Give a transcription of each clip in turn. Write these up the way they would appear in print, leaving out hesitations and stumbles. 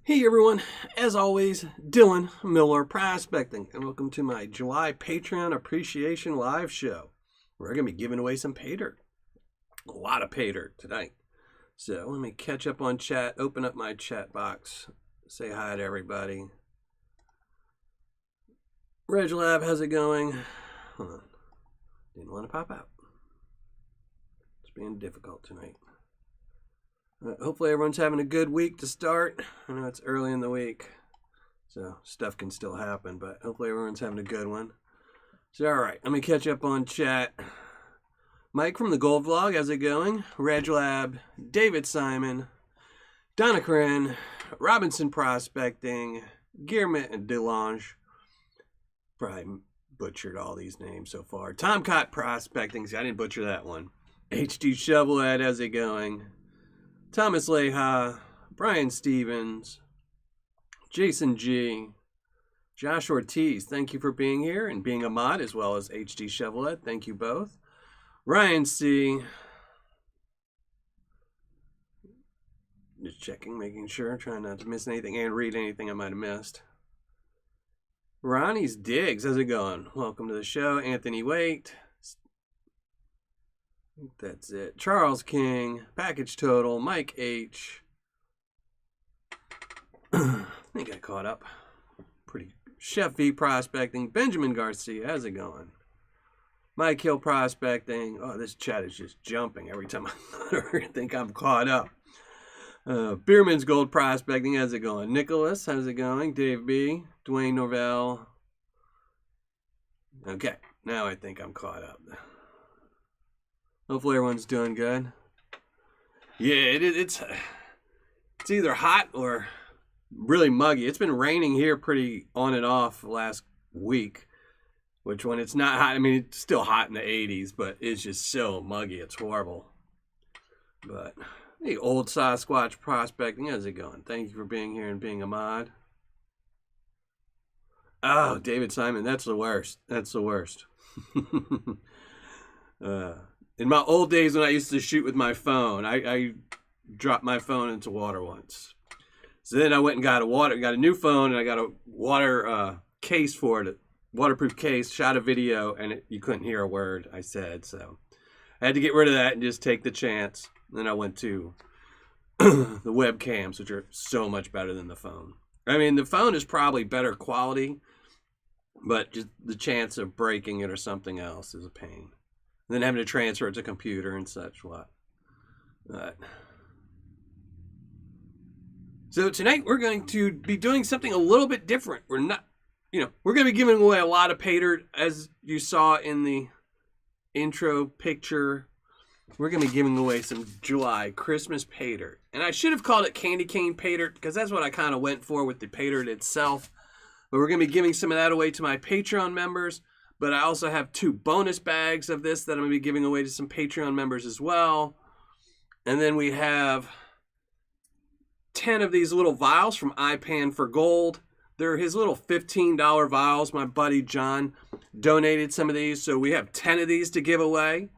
Hey everyone, as always, Dylan Miller Prospecting, and welcome to my July Patreon Appreciation Live show. We're going to be giving away some Paydirt. A lot of Paydirt tonight. So let me catch up on chat, open up my chat box, say hi to everybody. Reg Lab, how's it going? Hold on. Didn't want to pop out. It's being difficult tonight. Hopefully everyone's having a good week to start. I know it's early in the week, so stuff can still happen, but hopefully everyone's having a good one. So, all right, let me catch up on chat. Mike from the Gold Vlog, how's it going? Reg Lab, David Simon, Donna Corinne, Robinson Prospecting, Guillermit and Delange. Probably butchered all these names so far. Tom Cott Prospecting, see, I didn't butcher that one. HD Shovelhead, how's it going? Thomas Leha, Brian Stevens, Jason G, Josh Ortiz, thank you for being here and being a mod, as well as HD Shovelhead. Thank you both. Ryan C. Just checking, making sure, trying not to miss anything and read anything I might have missed. Ronnie's Diggs, how's it going? Welcome to the show. Anthony Waite. That's it. Charles King, Package Total, Mike H. I think I caught up. Pretty. Chef V Prospecting, Benjamin Garcia, how's it going? Mike Hill Prospecting. Oh, this chat is just jumping every time I think I'm caught up. Beerman's Gold Prospecting, how's it going? Nicholas, how's it going? Dave B, Dwayne Norvell. Okay, now I think I'm caught up. Hopefully everyone's doing good. Yeah, it's either hot or really muggy. It's been raining here pretty on and off the last week, which when it's not hot, I mean, it's still hot in the 80s, but it's just so muggy. It's horrible. But, hey, Old Sasquatch Prospecting, how's it going? Thank you for being here and being a mod. Oh, David Simon, that's the worst. That's the worst. In my old days when I used to shoot with my phone, I dropped my phone into water once. So then I went and got a new phone, and I got a water case for it, a waterproof case, shot a video, and you couldn't hear a word I said. So I had to get rid of that and just take the chance. Then I went to the webcams, which are so much better than the phone. I mean, the phone is probably better quality, but just the chance of breaking it or something else is a pain. And then having to transfer it to computer and such what. So tonight we're going to be doing something a little bit different. We're going to be giving away a lot of Paydirt, as you saw in the intro picture. We're going to be giving away some July Christmas Paydirt. And I should have called it Candy Cane Paydirt, because that's what I kind of went for with the Paydirt itself. But we're going to be giving some of that away to my Patreon members. But I also have 2 bonus bags of this that I'm going to be giving away to some Patreon members as well. And then we have 10 of these little vials from iPan for Gold. They're his little $15 vials. My buddy John donated some of these. So we have 10 of these to give away.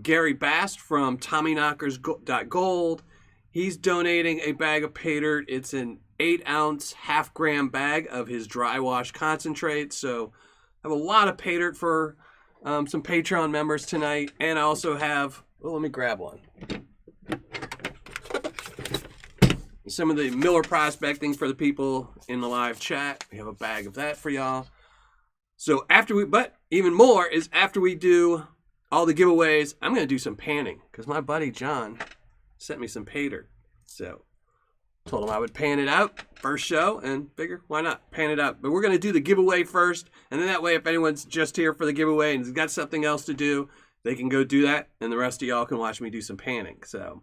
Gary Bast from TommyKnockers.gold. He's donating a bag of Paydirt. It's an 8-ounce, half-gram bag of his dry wash concentrate. So I have a lot of Paydirt for some Patreon members tonight. And I also have, let me grab one. Some of the Miller Prospecting for the people in the live chat. We have a bag of that for y'all. So but even more is after we do all the giveaways, I'm going to do some panning. Because my buddy John sent me some Paydirt. So told him I would pan it out first show, and figure, why not, pan it out. But we're going to do the giveaway first, and then that way if anyone's just here for the giveaway and has got something else to do, they can go do that, and the rest of y'all can watch me do some panning. So,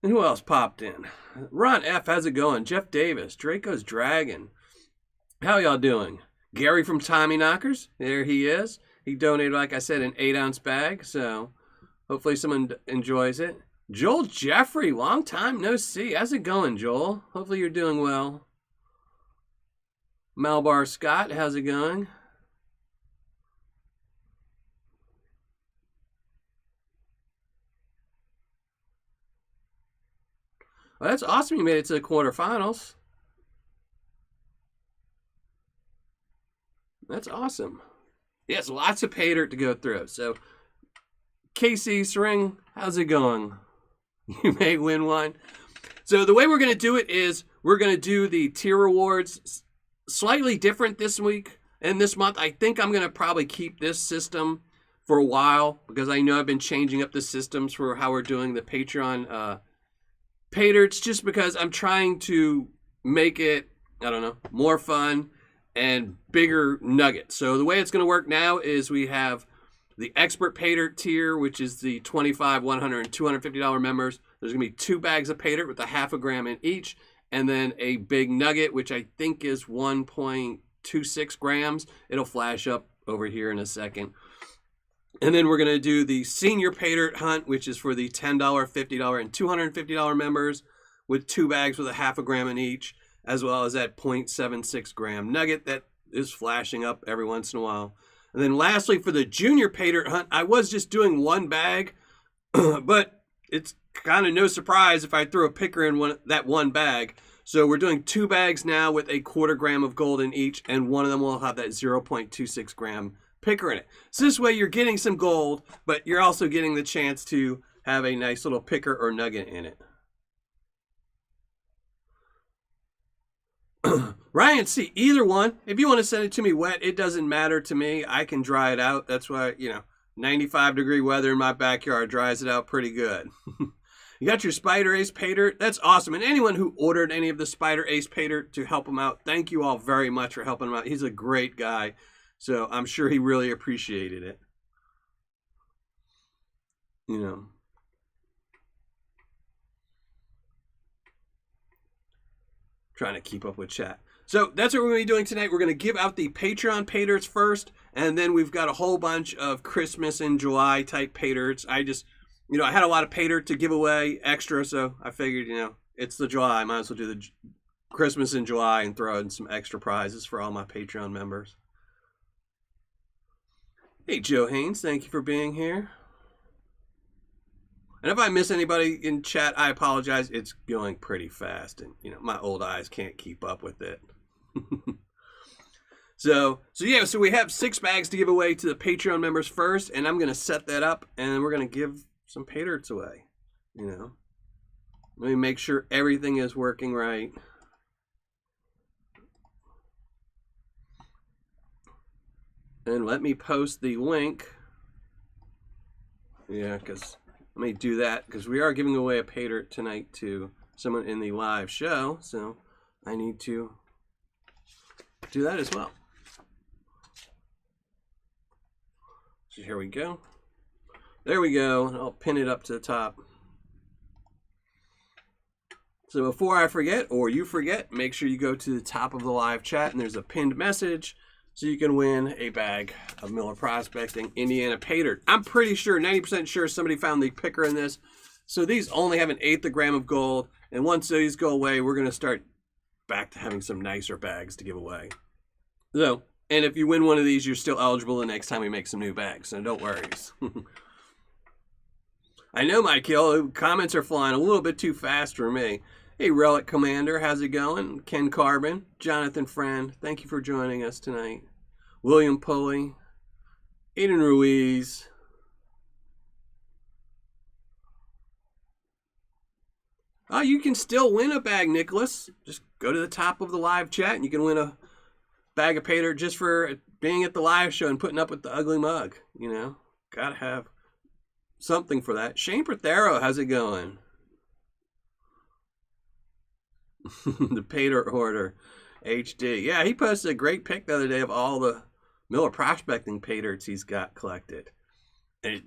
and who else popped in? Ron F, how's it going? Jeff Davis, Draco's Dragon. How y'all doing? Gary from Tommy Knockers, there he is. He donated, like I said, an 8-ounce bag, so hopefully someone enjoys it. Joel Jeffrey, long time no see. How's it going, Joel? Hopefully you're doing well. Malbar Scott, how's it going? Well, that's awesome you made it to the quarterfinals. That's awesome. Yes, lots of Paydirt to go through. So, Casey Sring, how's it going? You may win one. So the way we're going to do it is we're going to do the tier rewards slightly different this week and this month. I think I'm going to probably keep this system for a while because I know I've been changing up the systems for how we're doing the Patreon Paydirts, just because I'm trying to make it, I don't know, more fun and bigger nuggets. So the way it's going to work now is we have the expert Paydirt tier, which is the $25, $100, and $250 members. There's going to be 2 bags of Paydirt with a half a gram in each, and then a big nugget, which I think is 1.26 grams. It'll flash up over here in a second. And then we're going to do the senior Paydirt hunt, which is for the $10, $50, and $250 members with 2 bags with a half a gram in each, as well as that 0.76 gram nugget that is flashing up every once in a while. And then lastly, for the junior Paydirt hunt, I was just doing 1 bag, but it's kind of no surprise if I throw a picker in that 1 bag. So we're doing 2 bags now with a 1/4 gram of gold in each, and one of them will have that 0.26 gram picker in it. So this way you're getting some gold, but you're also getting the chance to have a nice little picker or nugget in it. Ryan C, either one. If you want to send it to me wet, it doesn't matter to me. I can dry it out. That's why, 95-degree weather in my backyard dries it out pretty good. You got your Spider Ace Paydirt. That's awesome. And anyone who ordered any of the Spider Ace Paydirt to help him out, thank you all very much for helping him out. He's a great guy. So I'm sure he really appreciated it. Trying to keep up with chat. So that's what we're going to be doing tonight. We're going to give out the Patreon Paydirts first, and then we've got a whole bunch of Christmas in July type Paydirts. I just, I had a lot of Paydirt to give away extra, so I figured, it's the July. I might as well do the Christmas in July and throw in some extra prizes for all my Patreon members. Hey, Joe Haynes, thank you for being here. And if I miss anybody in chat, I apologize. It's going pretty fast, and my old eyes can't keep up with it. So we have 6 bags to give away to the Patreon members first, and I'm going to set that up, and then we're going to give some Paydirts away. Let me make sure everything is working right. And let me post the link. Yeah, because let me do that, because we are giving away a Paydirt tonight to someone in the live show, so I need to do that as well. So here we go. There we go. I'll pin it up to the top. So before I forget, or you forget, make sure you go to the top of the live chat, and there's a pinned message, so you can win a bag of Miller Prospecting Indiana Paydirt. I'm pretty sure, 90% sure, somebody found the picker in this. So these only have 1/8 a gram of gold. And once these go away, we're going to start back to having some nicer bags to give away. So, and if you win one of these, you're still eligible the next time we make some new bags. So don't worry. I know, Michael, comments are flying a little bit too fast for me. Hey, Relic Commander, how's it going? Ken Carbon, Jonathan Friend, thank you for joining us tonight. William Pulley, Aiden Ruiz. Oh, you can still win a bag, Nicholas. Just go to the top of the live chat and you can win a bag of Paydirt just for being at the live show and putting up with the ugly mug. Gotta have something for that. Shane Prothero, how's it going? The Paydirt Hoarder HD. Yeah, he posted a great pic the other day of all the Miller Prospecting Paydirts he's got collected. And,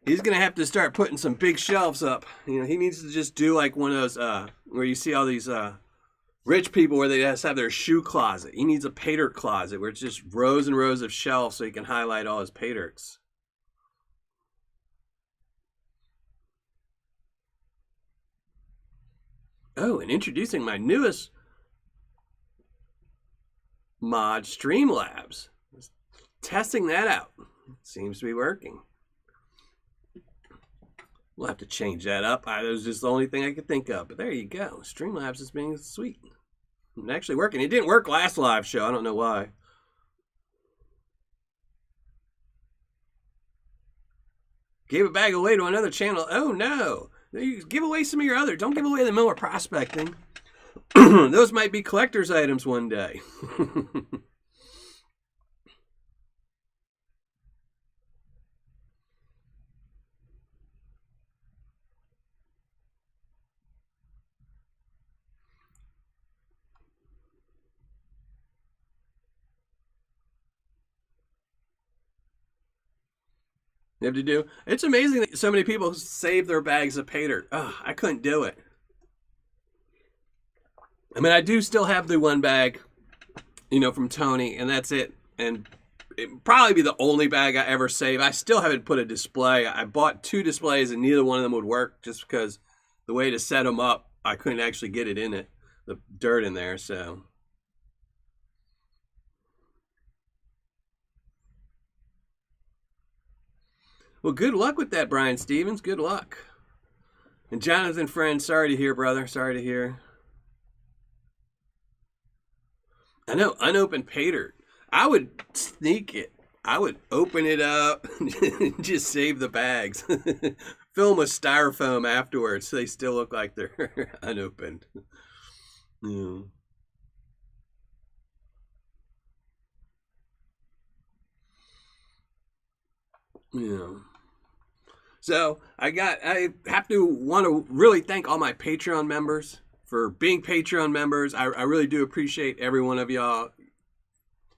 he's going to have to start putting some big shelves up. He needs to just do like one of those, where you see all these rich people where they just have their shoe closet. He needs a Paydirt closet where it's just rows and rows of shelves so he can highlight all his Paydirts. Oh, and introducing my newest mod, Streamlabs. Testing that out. Seems to be working. We'll have to change that up. That was just the only thing I could think of. But there you go. Streamlabs is being sweet. It's actually working. It didn't work last live show. I don't know why. Gave a bag away to another channel. Oh no. You give away some of your other. Don't give away the Miller Prospecting. Those might be collector's items one day. You have to do. It's amazing that so many people save their bags of Paydirt. Oh, I couldn't do it. I mean, I do still have the one bag, from Tony, and that's it. And it'd probably be the only bag I ever save. I still haven't put a display. I bought 2 displays, and neither one of them would work just because the way to set them up, I couldn't actually get it in it, the dirt in there, so. Well, good luck with that, Brian Stevens. Good luck. And Jonathan Friend, sorry to hear, brother. Sorry to hear. I know, unopened Paydirt. I would sneak it. I would open it up and just save the bags. Fill them with styrofoam afterwards so they still look like they're unopened. Yeah. Yeah. So I have to want to really thank all my Patreon members for being Patreon members. I really do appreciate every one of y'all.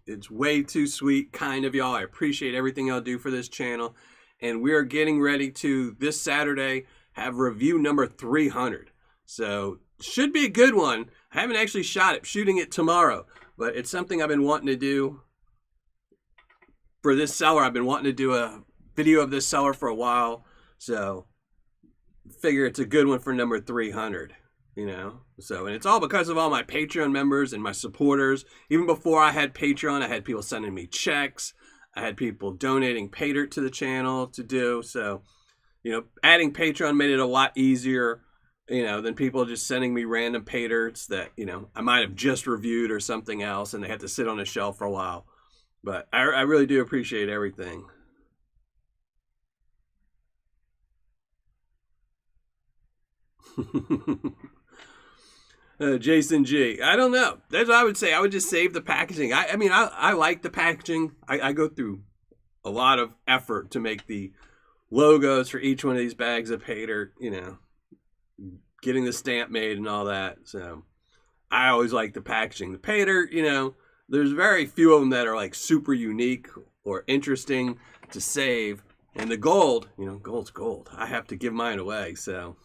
It's way too sweet, kind of y'all. I appreciate everything y'all do for this channel. And we are getting ready to, this Saturday, have review number 300. So should be a good one. I haven't actually shot it, shooting it tomorrow. But it's something I've been wanting to do for this seller. I've been wanting to do a video of this seller for a while. So figure it's a good one for number 300. So, and it's all because of all my Patreon members and my supporters. Even before I had Patreon, I had people sending me checks. I had people donating Paydirt to the channel to do. So, adding Patreon made it a lot easier, than people just sending me random Paydirts that, I might have just reviewed or something else and they had to sit on a shelf for a while. But I really do appreciate everything. Jason G. I don't know. That's what I would say. I would just save the packaging. I like the packaging. I go through a lot of effort to make the logos for each one of these bags of Paydirt, getting the stamp made and all that. So I always like the packaging. The Paydirt, there's very few of them that are like super unique or interesting to save. And the gold, gold's gold. I have to give mine away, so.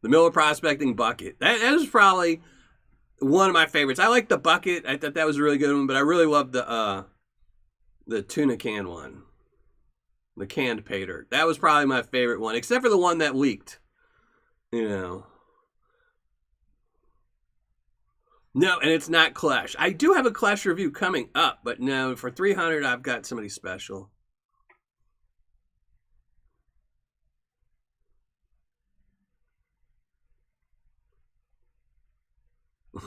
The Miller Prospecting bucket. That is probably one of my favorites. I like the bucket. I thought that was a really good one, but I really love the tuna can one. The canned Paydirt. That was probably my favorite one, except for the one that leaked. No, and it's not Clash. I do have a Clash review coming up, but no, for 300, I've got somebody special.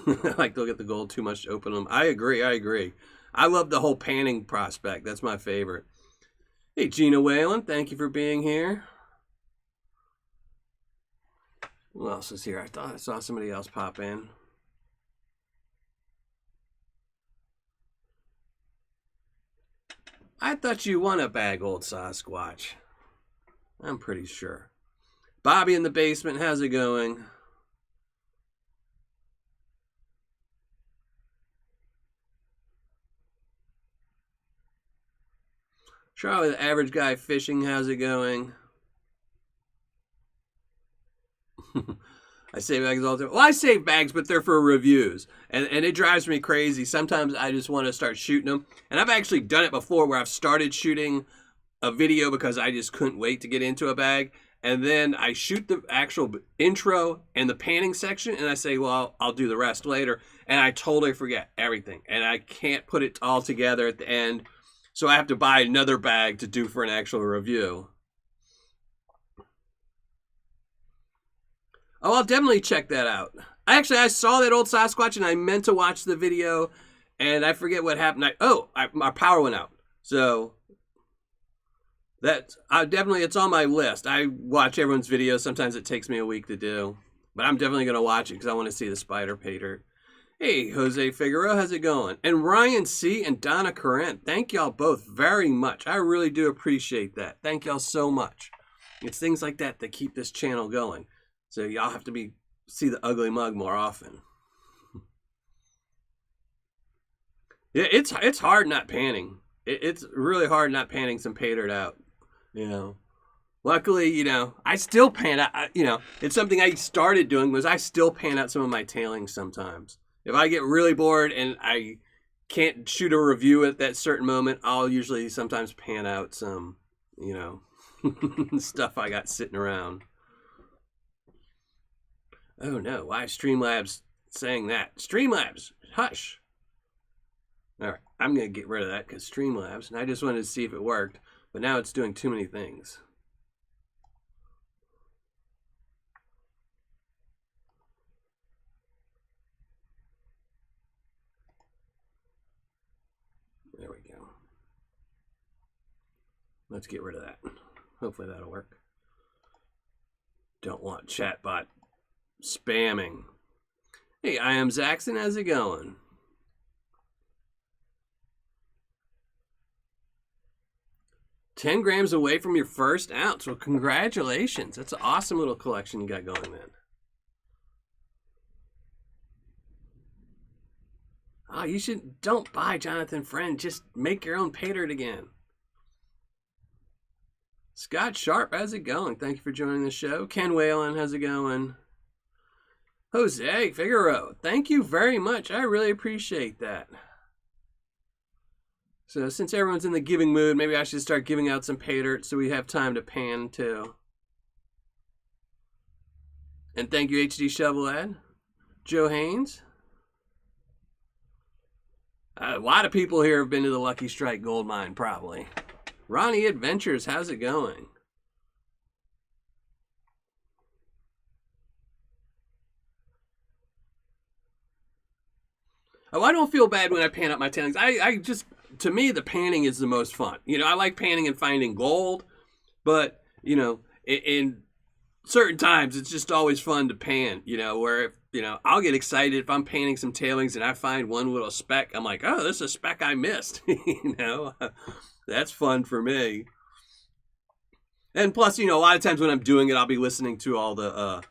I like to look at the gold too much to open them. I agree. I love the whole panning prospect. That's my favorite. Hey, Gina Whalen, thank you for being here. Who else is here? I thought I saw somebody else pop in. I thought you won a bag, old Sasquatch. I'm pretty sure. Bobby in the basement, how's it going? Charlie, the average guy fishing, how's it going? I save bags all the time. Well, I save bags, but they're for reviews. And it drives me crazy. Sometimes I just want to start shooting them. And I've actually done it before where I've started shooting a video because I just couldn't wait to get into a bag. And then I shoot the actual intro and the panning section. And I say, well, I'll do the rest later. And I totally forget everything. And I can't put it all together at the end. So I have to buy another bag to do for an actual review. Oh, I'll definitely check that out. I saw that old Sasquatch and I meant to watch the video And I forget what happened. My power went out. So it's on my list. I watch everyone's videos. Sometimes it takes me a week to do. But I'm definitely going to watch it because I want to see the spider Paydirt. Hey, Jose Figueroa, how's it going? And Ryan C. and Donna Corinne, thank y'all both very much. I really do appreciate that. Thank y'all so much. It's things like that that keep this channel going. So y'all have to see the ugly mug more often. Yeah, it's hard not panning. It's really hard not panning some Paydirt out. You know, luckily, you know, I still pan out. You know, it's something I started doing was I still pan out some of my tailings sometimes. If I get really bored and I can't shoot a review at that certain moment, I'll usually sometimes pan out some, you know, stuff I got sitting around. Oh no, why Streamlabs saying that? Streamlabs, hush. All right, I'm going to get rid of that because Streamlabs, and I just wanted to see if it worked, but now it's doing too many things. There we go. Let's get rid of that. Hopefully that'll work. Don't want chatbot spamming. Hey, I am Zaxxon. How's it going? $10 grams away from your first ounce. Well, congratulations. That's an awesome little collection you got going, man. Oh, don't buy Jonathan Friend. Just make your own Paydirt again. Scott Sharp, how's it going? Thank you for joining the show. Ken Whalen, how's it going? Jose Figueroa, thank you very much. I really appreciate that. So since everyone's in the giving mood, maybe I should start giving out some Paydirt so we have time to pan too. And thank you, HD Shovelad. Joe Haynes. A lot of people here have been to the Lucky Strike gold mine, probably. Ronnie Adventures, how's it going? Oh, I don't feel bad when I pan up my tailings. To me, the panning is the most fun. You know, I like panning and finding gold, but, you know, in certain times, it's just always fun to pan, you know, where, you know, I'll get excited if I'm panning some tailings and I find one little speck. I'm like, oh, this is a speck I missed, you know, that's fun for me. And plus, you know, a lot of times when I'm doing it, I'll be listening to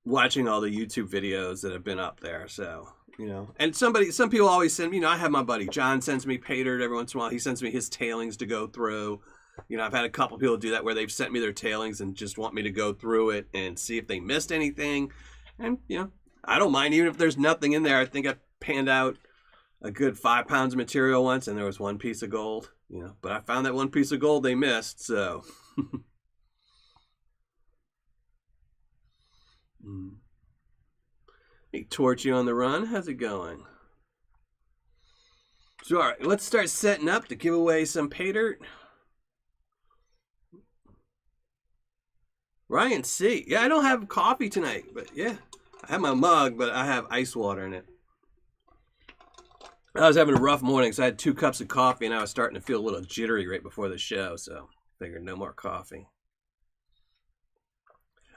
watching all the YouTube videos that have been up there. So, you know, and some people always send me, you know, I have my buddy John sends me Paydirt every once in a while. He sends me his tailings to go through. You know, I've had a couple people do that where they've sent me their tailings and just want me to go through it and see if they missed anything. And, you know, I don't mind even if there's nothing in there. I think I panned out a good 5 pounds of material once and there was one piece of gold, you know, but I found that one piece of gold they missed. So, Hey, Torchy on the run, how's it going? So, all right, let's start setting up to give away some Paydirt. Ryan C. Yeah, I don't have coffee tonight, but yeah, I have my mug, but I have ice water in it. I was having a rough morning, so I had 2 cups of coffee, and I was starting to feel a little jittery right before the show, so figured no more coffee.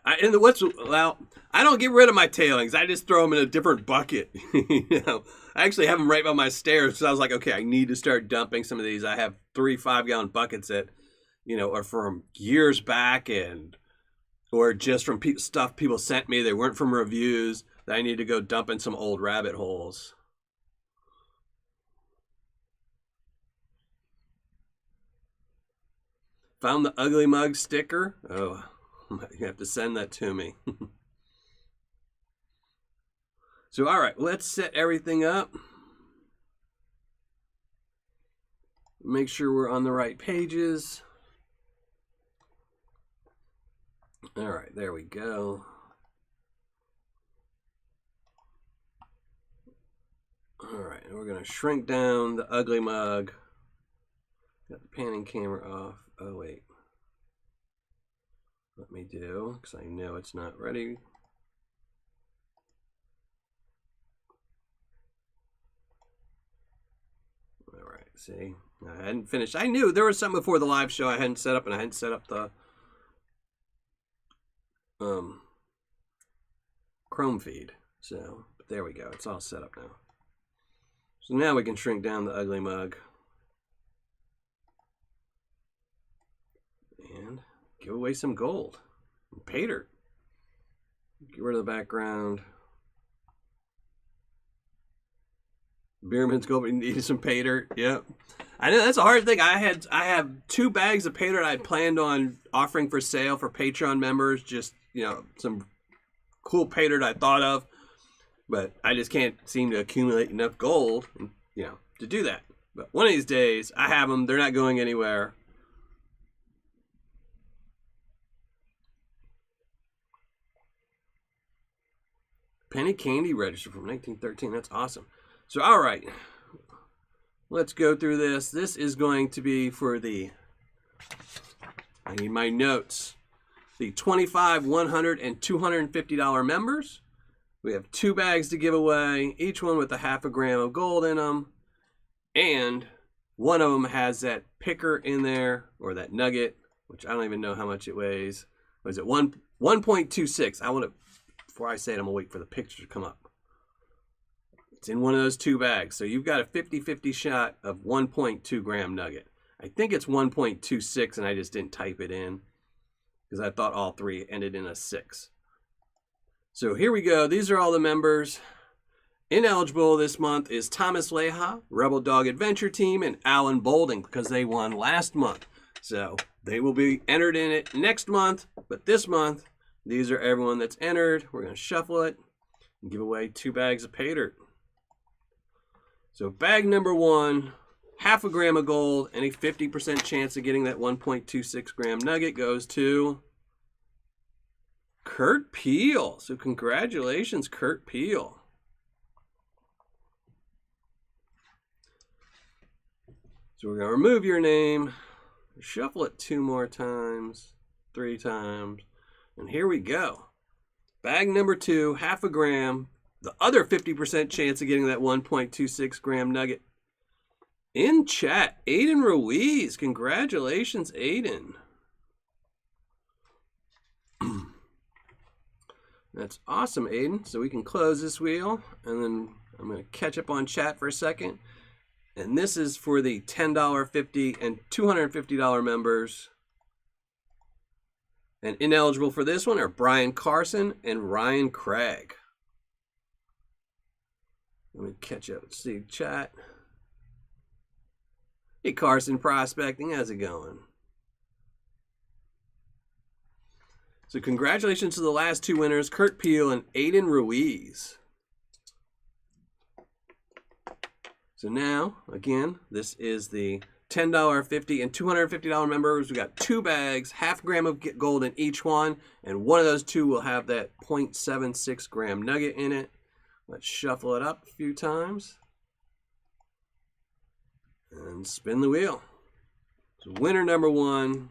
I don't get rid of my tailings. I just throw them in a different bucket. You know, I actually have them right by my stairs. So I was like, okay, I need to start dumping some of these. I have 3 5-gallon buckets that, you know, are from years back or just from stuff people sent me. They weren't from reviews that I need to go dump in some old rabbit holes. Found the ugly mug sticker. Oh, you have to send that to me. So, all right, let's set everything up. Make sure we're on the right pages. All right, there we go. All right, we're going to shrink down the ugly mug. Got the panning camera off. Oh, wait. Let me do, because I know it's not ready. See, I hadn't finished. I knew there was something before the live show I hadn't set up, and I hadn't set up the Chrome feed. So there we go. It's all set up now. So now we can shrink down the ugly mug and give away some gold. Paydirt. Get rid of the background. Beerman's gold. We needed some Paydirt. Yep. I know that's a hard thing. I have 2 bags of Paydirt I planned on offering for sale for Patreon members. Just, you know, some cool Paydirt I thought of, but I just can't seem to accumulate enough gold, you know, to do that. But one of these days, I have them. They're not going anywhere. Penny candy register from 1913. That's awesome. So, all right. Let's go through this. This is going to be for the, I need my notes, the $25, $100, and $250 members. We have 2 bags to give away, each one with a half a gram of gold in them. And one of them has that picker in there, or that nugget, which I don't even know how much it weighs. What is it? 1.26. I want to, before I say it, I'm going to wait for the picture to come up. It's in one of those 2 bags. So you've got a 50-50 shot of 1.2 gram nugget. I think it's 1.26, and I just didn't type it in because I thought all 3 ended in a 6. So here we go. These are all the members. Ineligible this month is Thomas Leha, Rebel Dog Adventure Team, and Alan Bolding because they won last month. So they will be entered in it next month. But this month, these are everyone that's entered. We're going to shuffle it and give away 2 bags of Paydirt. So bag number 1, half a gram of gold and a 50% chance of getting that 1.26 gram nugget goes to Kurt Peel. So congratulations, Kurt Peel. So we're going to remove your name, shuffle it 2 more times, 3 times, and here we go. Bag number 2, half a gram. The other 50% chance of getting that 1.26 gram nugget. In chat, Aiden Ruiz. Congratulations, Aiden. That's awesome, Aiden. So we can close this wheel, and then I'm going to catch up on chat for a second. And this is for the $10, $50, and $250 members. And ineligible for this one are Brian Carson and Ryan Craig. Let me catch up. Let's see, chat. Hey, Carson Prospecting, how's it going? So congratulations to the last 2 winners, Kurt Peel and Aiden Ruiz. So now, again, this is the $10, $50, and $250 members. We got 2 bags, half a gram of gold in each one, and one of those 2 will have that 0.76 gram nugget in it. Let's shuffle it up a few times and spin the wheel. So winner number 1.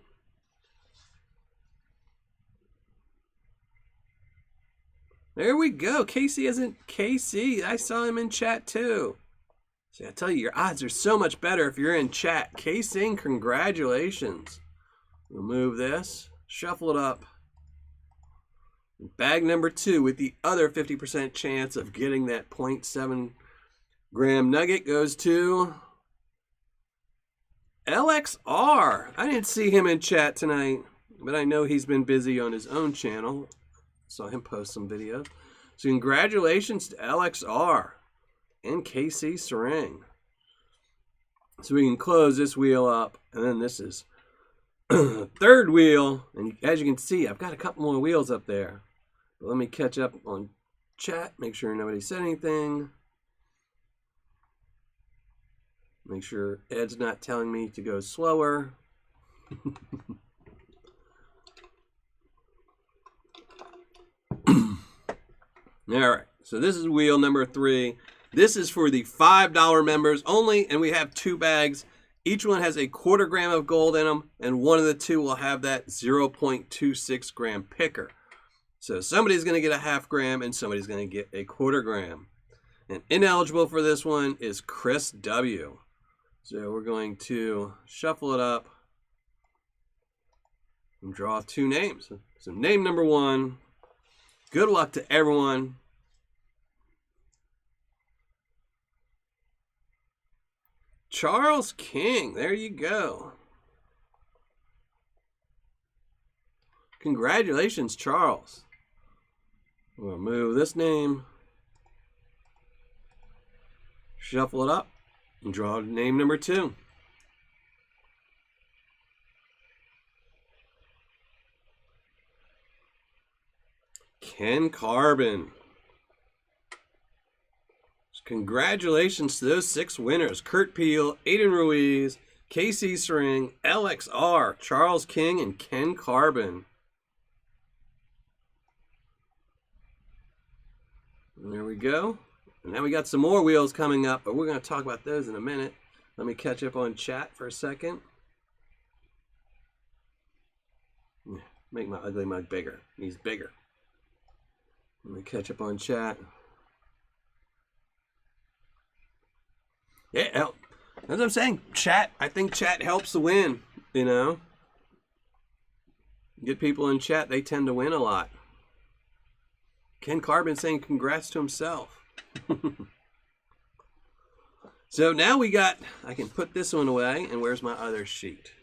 There we go. Casey isn't Casey. I saw him in chat too. See, I tell you, your odds are so much better if you're in chat. Casey, congratulations. We'll move this, shuffle it up. Bag number 2 with the other 50% chance of getting that 0.7 gram nugget goes to LXR. I didn't see him in chat tonight, but I know he's been busy on his own channel. Saw him post some videos. So congratulations to LXR and KC Serang. So we can close this wheel up, and then this is 3rd wheel. And as you can see, I've got a couple more wheels up there. But let me catch up on chat, make sure nobody said anything. Make sure Ed's not telling me to go slower. All right, so this is wheel number 3. This is for the $5 members only, and we have 2 bags. Each one has a 1/4 gram of gold in them, and one of the 2 will have that 0.26 gram picker. So somebody's going to get a half gram, and somebody's going to get a 1/4 gram. And ineligible for this one is Chris W. So we're going to shuffle it up and draw 2 names. So name number 1. Good luck to everyone. Charles King. There you go. Congratulations, Charles. We'll move this name. Shuffle it up and draw name number 2. Ken Carbon. Congratulations to those 6 winners. Kurt Peel, Aiden Ruiz, KC Sring, LXR, Charles King, and Ken Carbon. And there we go. And now we got some more wheels coming up, but we're going to talk about those in a minute. Let me catch up on chat for a second. Make my ugly mug bigger. He's bigger. Let me catch up on chat. Yeah, as I'm saying, chat. I think chat helps the win, you know. Get people in chat, they tend to win a lot. Ken Carbon saying congrats to himself. So now we got, I can put this one away, and where's my other sheet?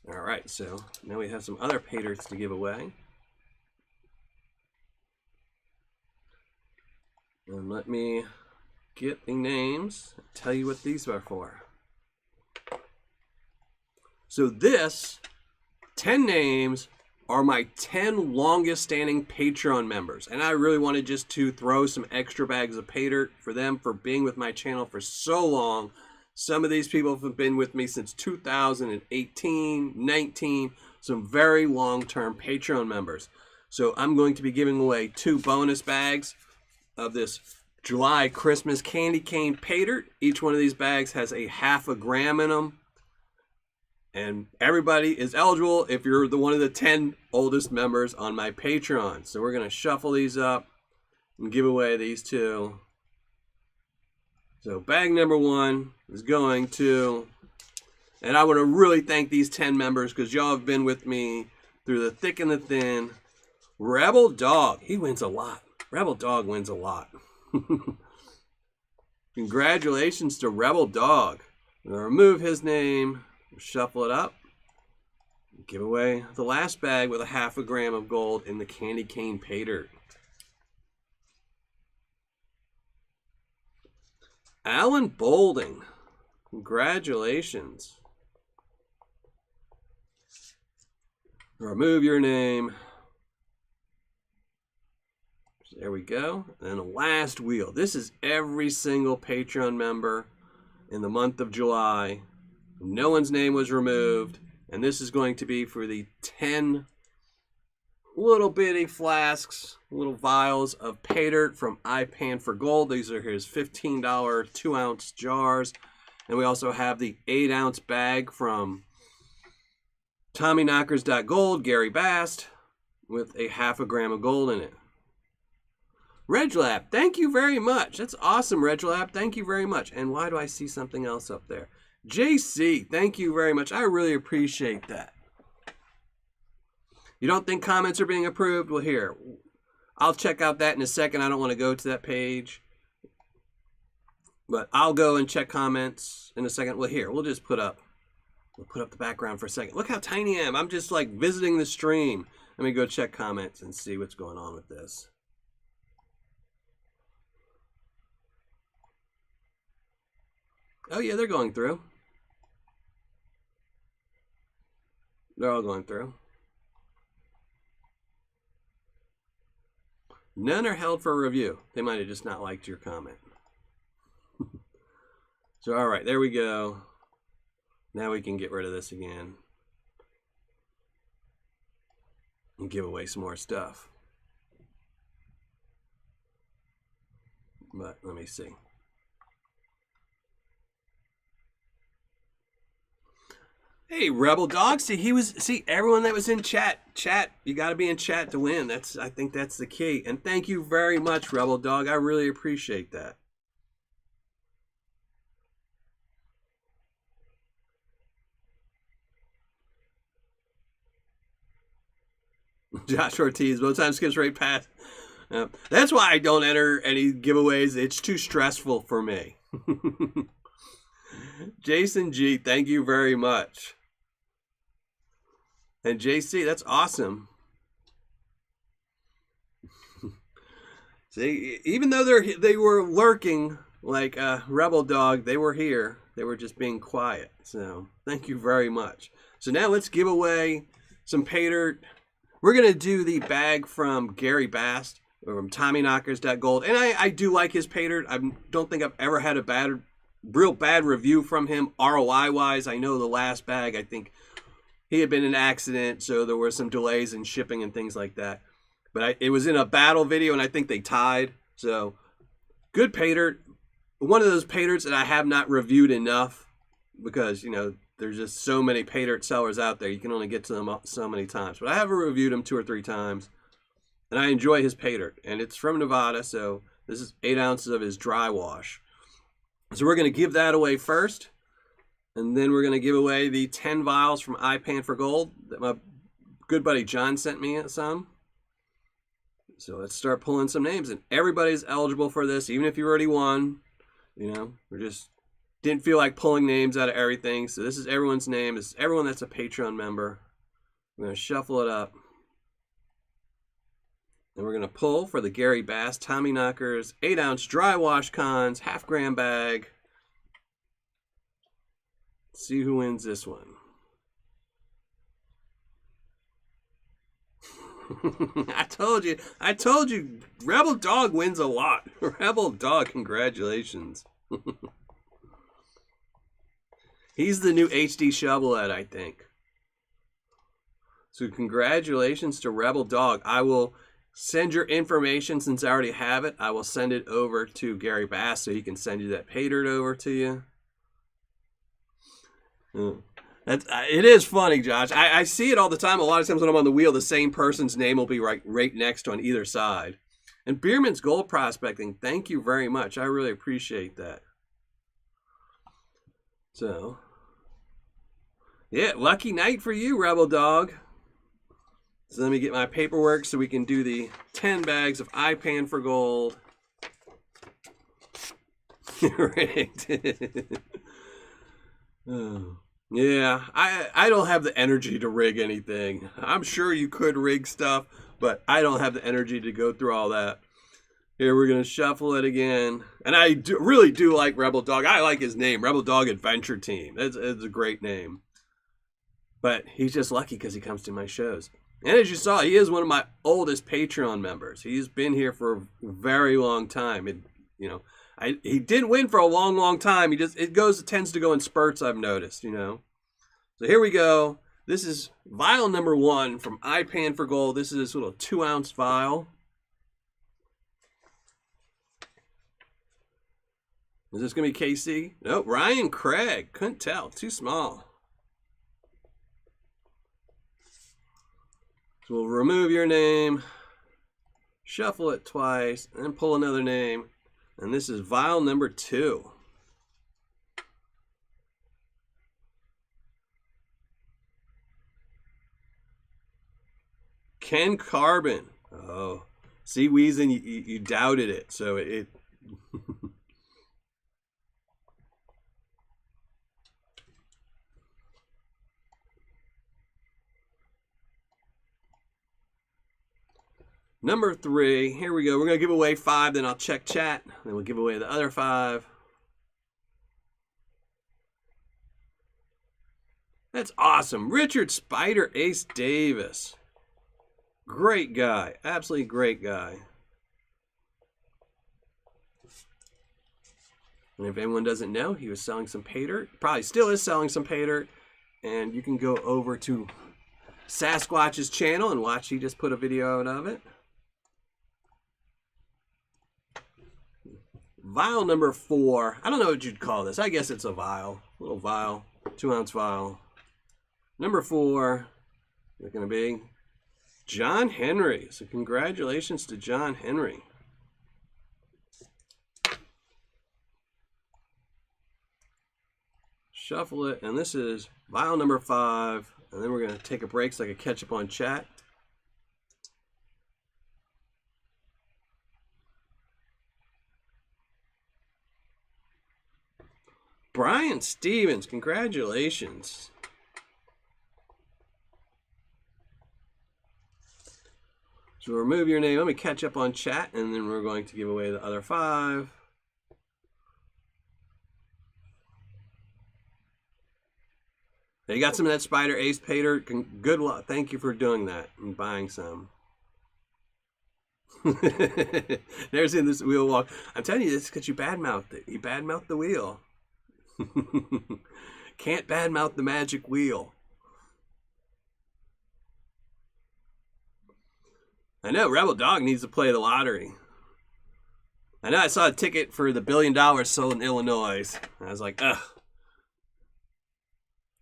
All right, so now we have some other Paydirts to give away. And let me get the names, tell you what these are for. So this 10 names are my 10 longest standing Patreon members. And I really wanted just to throw some extra bags of Paydirt for them for being with my channel for so long. Some of these people have been with me since 2018, 19, some very long-term Patreon members. So I'm going to be giving away 2 bonus bags of this July Christmas candy cane Paydirt. Each one of these bags has a half a gram in them. And everybody is eligible if you're one of the 10 oldest members on my Patreon. So we're going to shuffle these up and give away these 2. So bag number 1 is going to, and I want to really thank these 10 members because y'all have been with me through the thick and the thin. Rebel Dog. He wins a lot. Rebel Dog wins a lot. Congratulations to Rebel Dog. I'm going to remove his name. Shuffle it up. Give away the last bag with a half a gram of gold in the candy cane Paydirt. Alan Bolding. Congratulations. Remove your name. There we go. And the last wheel. This is every single Patreon member in the month of July. No one's name was removed. And this is going to be for the 10 little bitty flasks, little vials of Paydirt from iPan for Gold. These are his $15 2-ounce jars. And we also have the 8-ounce bag from TommyKnockers.Gold, Gary Bast, with a half a gram of gold in it. RegLab, thank you very much. That's awesome, RegLab. Thank you very much. And why do I see something else up there? JC, thank you very much. I really appreciate that. You don't think comments are being approved? Well, here. I'll check out that in a second. I don't want to go to that page. But I'll go and check comments in a second. Well, here. We'll put up the background for a second. Look how tiny I am. I'm just like visiting the stream. Let me go check comments and see what's going on with this. Oh, yeah, they're going through. They're all going through. None are held for review. They might have just not liked your comment. So, all right, there we go. Now we can get rid of this again. And give away some more stuff. But let me see. Hey, Rebel Dog. See everyone that was in chat. You got to be in chat to win. I think that's the key. And thank you very much, Rebel Dog. I really appreciate that. Josh Ortiz, both times skips right past. That's why I don't enter any giveaways. It's too stressful for me. Jason G, thank you very much. And JC, that's awesome. See, even though they were lurking like Rebel Dog, they were here. They were just being quiet. So thank you very much. So now let's give away some Paydirt. We're going to do the bag from Gary Bast from TommyKnockers.gold. And I do like his Paydirt. I don't think I've ever had a real bad review from him ROI-wise. I know the last bag, I think he had been in an accident, so there were some delays in shipping and things like that. But it was in a battle video, and I think they tied. So, good Paydirt. One of those Paydirts that I have not reviewed enough because, you know, there's just so many Paydirt sellers out there. You can only get to them so many times. But I have reviewed him 2 or 3 times, and I enjoy his Paydirt. And it's from Nevada, so this is 8 ounces of his dry wash. So we're going to give that away first. And then we're going to give away the 10 vials from iPan for Gold that my good buddy John sent me some. So let's start pulling some names. And everybody's eligible for this, even if you already won. You know, we just didn't feel like pulling names out of everything. So this is everyone's name. This is everyone that's a Patreon member. We're going to shuffle it up. And we're going to pull for the Gary Bast Tommy Knockers 8-ounce dry wash cons, half-gram bag. Let's see who wins this one. I told you, Rebel Dog wins a lot. Rebel Dog, congratulations. He's the new HD Shovelhead, I think. So congratulations to Rebel Dog. I will send your information, since I already have it. I will send it over to Gary Bast so he can send you that Paydirt over to you. It is funny, Josh. I see it all the time. A lot of times when I'm on the wheel, the same person's name will be right next on either side. And Beerman's Gold Prospecting, thank you very much. I really appreciate that. So, yeah, lucky night for you, Rebel Dog. So let me get my paperwork so we can do the 10 bags of iPan for Gold. Rigged. Oh. Yeah, I don't have the energy to rig anything. I'm sure you could rig stuff, but I don't have the energy to go through all that. Here, we're going to shuffle it again. And I really do like Rebel Dog. I like his name, Rebel Dog Adventure Team. It's a great name. But he's just lucky because he comes to my shows. And as you saw, he is one of my oldest Patreon members. He's been here for a very long time. And, you know, he didn't win for a long, long time. It tends to go in spurts, I've noticed, you know. So here we go. This is vial number 1 from iPan for Gold. This is this little 2-ounce vial. Is this going to be KC? Nope, Ryan Craig. Couldn't tell. Too small. So we'll remove your name, shuffle it twice, and then pull another name. And this is vial number 2. Ken Carbon. Oh, see, Weezin, you doubted it. So it Number 3, here we go. We're going to give away 5, then I'll check chat. Then we'll give away the other 5. That's awesome. Richard Spider Ace Davis. Great guy. Absolutely great guy. And if anyone doesn't know, he was selling some Paydirt. Probably still is selling some Paydirt. And you can go over to Sasquatch's channel and watch. He just put a video out of it. Vial number 4. I don't know what you'd call this. I guess it's a vial. A little vial. 2-ounce vial. Number 4. It's going to be John Henry. So congratulations to John Henry. Shuffle it. And this is vial number 5. And then we're going to take a break so I can catch up on chat. Brian Stevens, congratulations. So remove your name. Let me catch up on chat, and then we're going to give away the other 5. You got some of that Spider Ace Paydirt. Good luck. Thank you for doing that and buying some. Never seen this wheel walk. I'm telling you, this because you badmouthed it. You badmouthed the wheel. Can't badmouth the magic wheel. I know Rebel Dog needs to play the lottery. I know I saw a ticket for the $1 billion sold in Illinois. I was like, ugh.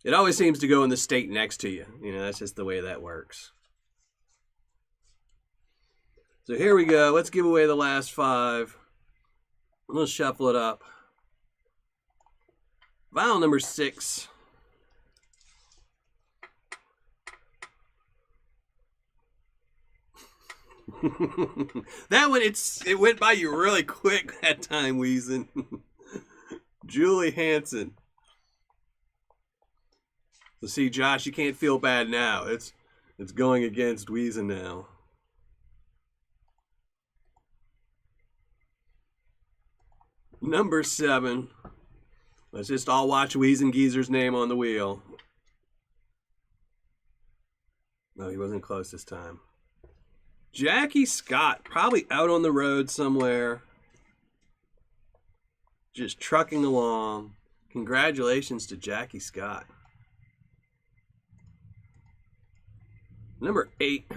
It always seems to go in the state next to you. You know, that's just the way that works. So here we go. Let's give away the last 5. Let's shuffle it up. Vial number 6. That one, it went by you really quick that time, Weezen. Julie Hansen. So see, Josh, you can't feel bad now. It's going against Weezen now. Number 7. Let's just all watch Weezen Geezer's name on the wheel. No, he wasn't close this time. Jackie Scott, probably out on the road somewhere. Just trucking along. Congratulations to Jackie Scott. Number 8.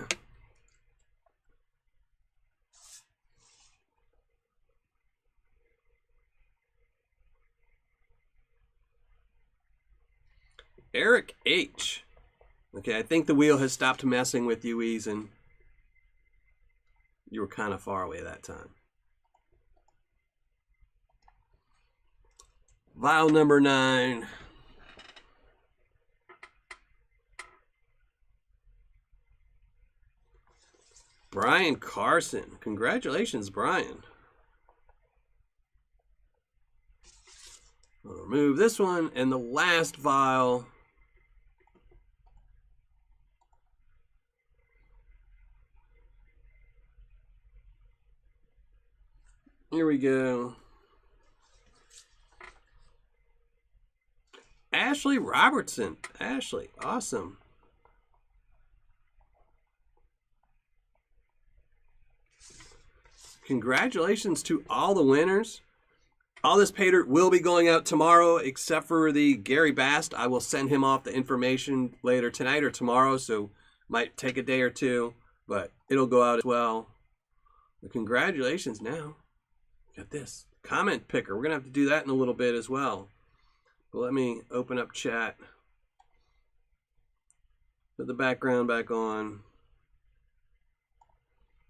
Eric H. Okay, I think the wheel has stopped messing with you, Weezen. You were kind of far away that time. Vial number 9. Brian Carson. Congratulations, Brian. I'll remove this one. And the last vial. Here we go. Ashley Robertson. Ashley, awesome. Congratulations to all the winners. All this Paydirt will be going out tomorrow, except for the Gary Bast. I will send him off the information later tonight or tomorrow, so might take a day or two, but it'll go out as well. But congratulations now. Got this. Comment picker. We're going to have to do that in a little bit as well. But let me open up chat. Put the background back on.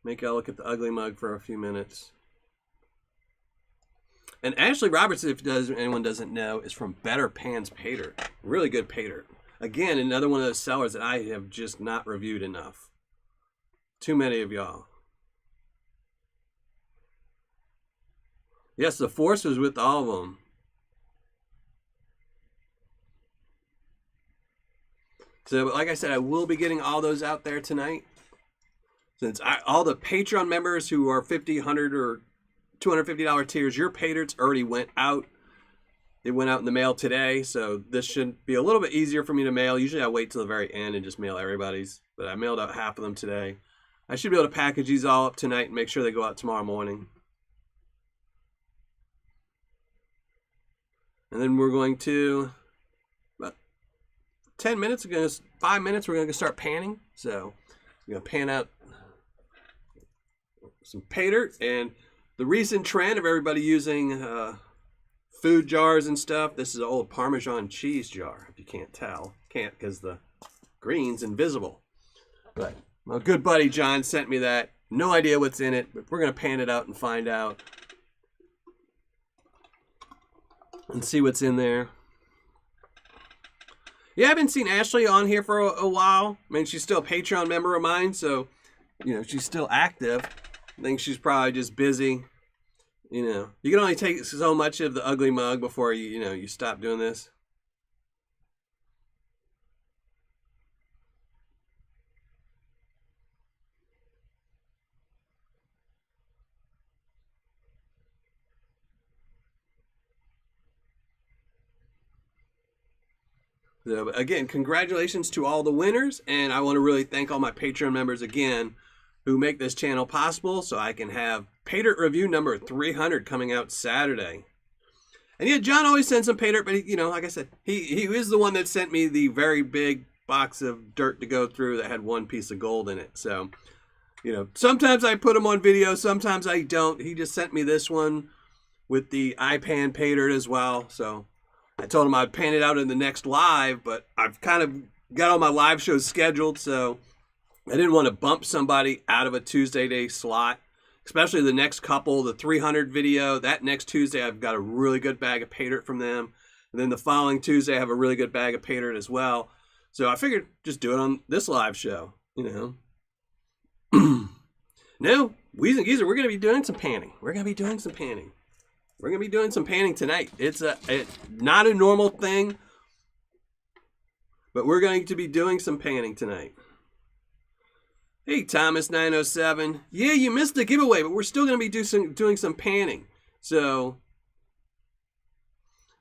Make y'all look at the ugly mug for a few minutes. And Ashley Robertson, if anyone doesn't know, is from Better Pans Paydirt. Really good Paydirt. Again, another one of those sellers that I have just not reviewed enough. Too many of y'all. Yes, the force was with all of them. So, like I said, I will be getting all those out there tonight. Since all the Patreon members who are $50, $100, or $250 tiers, your Paydirts already went out. It went out in the mail today, so this should be a little bit easier for me to mail. Usually I wait till the very end and just mail everybody's, but I mailed out half of them today. I should be able to package these all up tonight and make sure they go out tomorrow morning. And then we're going to, about 10 minutes, 5 minutes, we're going to start panning. So we're going to pan out some Paydirt. And the recent trend of everybody using food jars and stuff, this is an old Parmesan cheese jar, if you can't tell. Can't because the green's invisible. But my good buddy John sent me that. No idea what's in it, but we're going to pan it out and find out. And see what's in there. Yeah, I haven't seen Ashley on here for a while. I mean, she's still a Patreon member of mine, so, you know, she's still active. I think she's probably just busy You know, you can only take so much of the ugly mug before you stop doing this. So, again, congratulations to all the winners, and I want to really thank all my Patreon members again who make this channel possible so I can have Paydirt review number 300 coming out Saturday. And yeah, John always sends some Paydirt, but like I said, he is the one that sent me the very big box of dirt to go through that had one piece of gold in it. So, sometimes I put them on video, sometimes I don't. He just sent me this one with the iPan Paydirt as well. So I told him I'd pan it out in the next live, but I've kind of got all my live shows scheduled, so I didn't want to bump somebody out of a Tuesday day slot, especially the next couple, the 300 video. That next Tuesday, I've got a really good bag of Paydirt from them. And then the following Tuesday, I have a really good bag of Paydirt as well. So I figured just do it on this live show, Now, Weez and Geezer, we're going to be doing some panning. We're going to be doing some panning tonight. It's not a normal thing, but we're going to be doing some panning tonight. Hey, Thomas907. Yeah, you missed the giveaway, but we're still going to be doing some panning. So,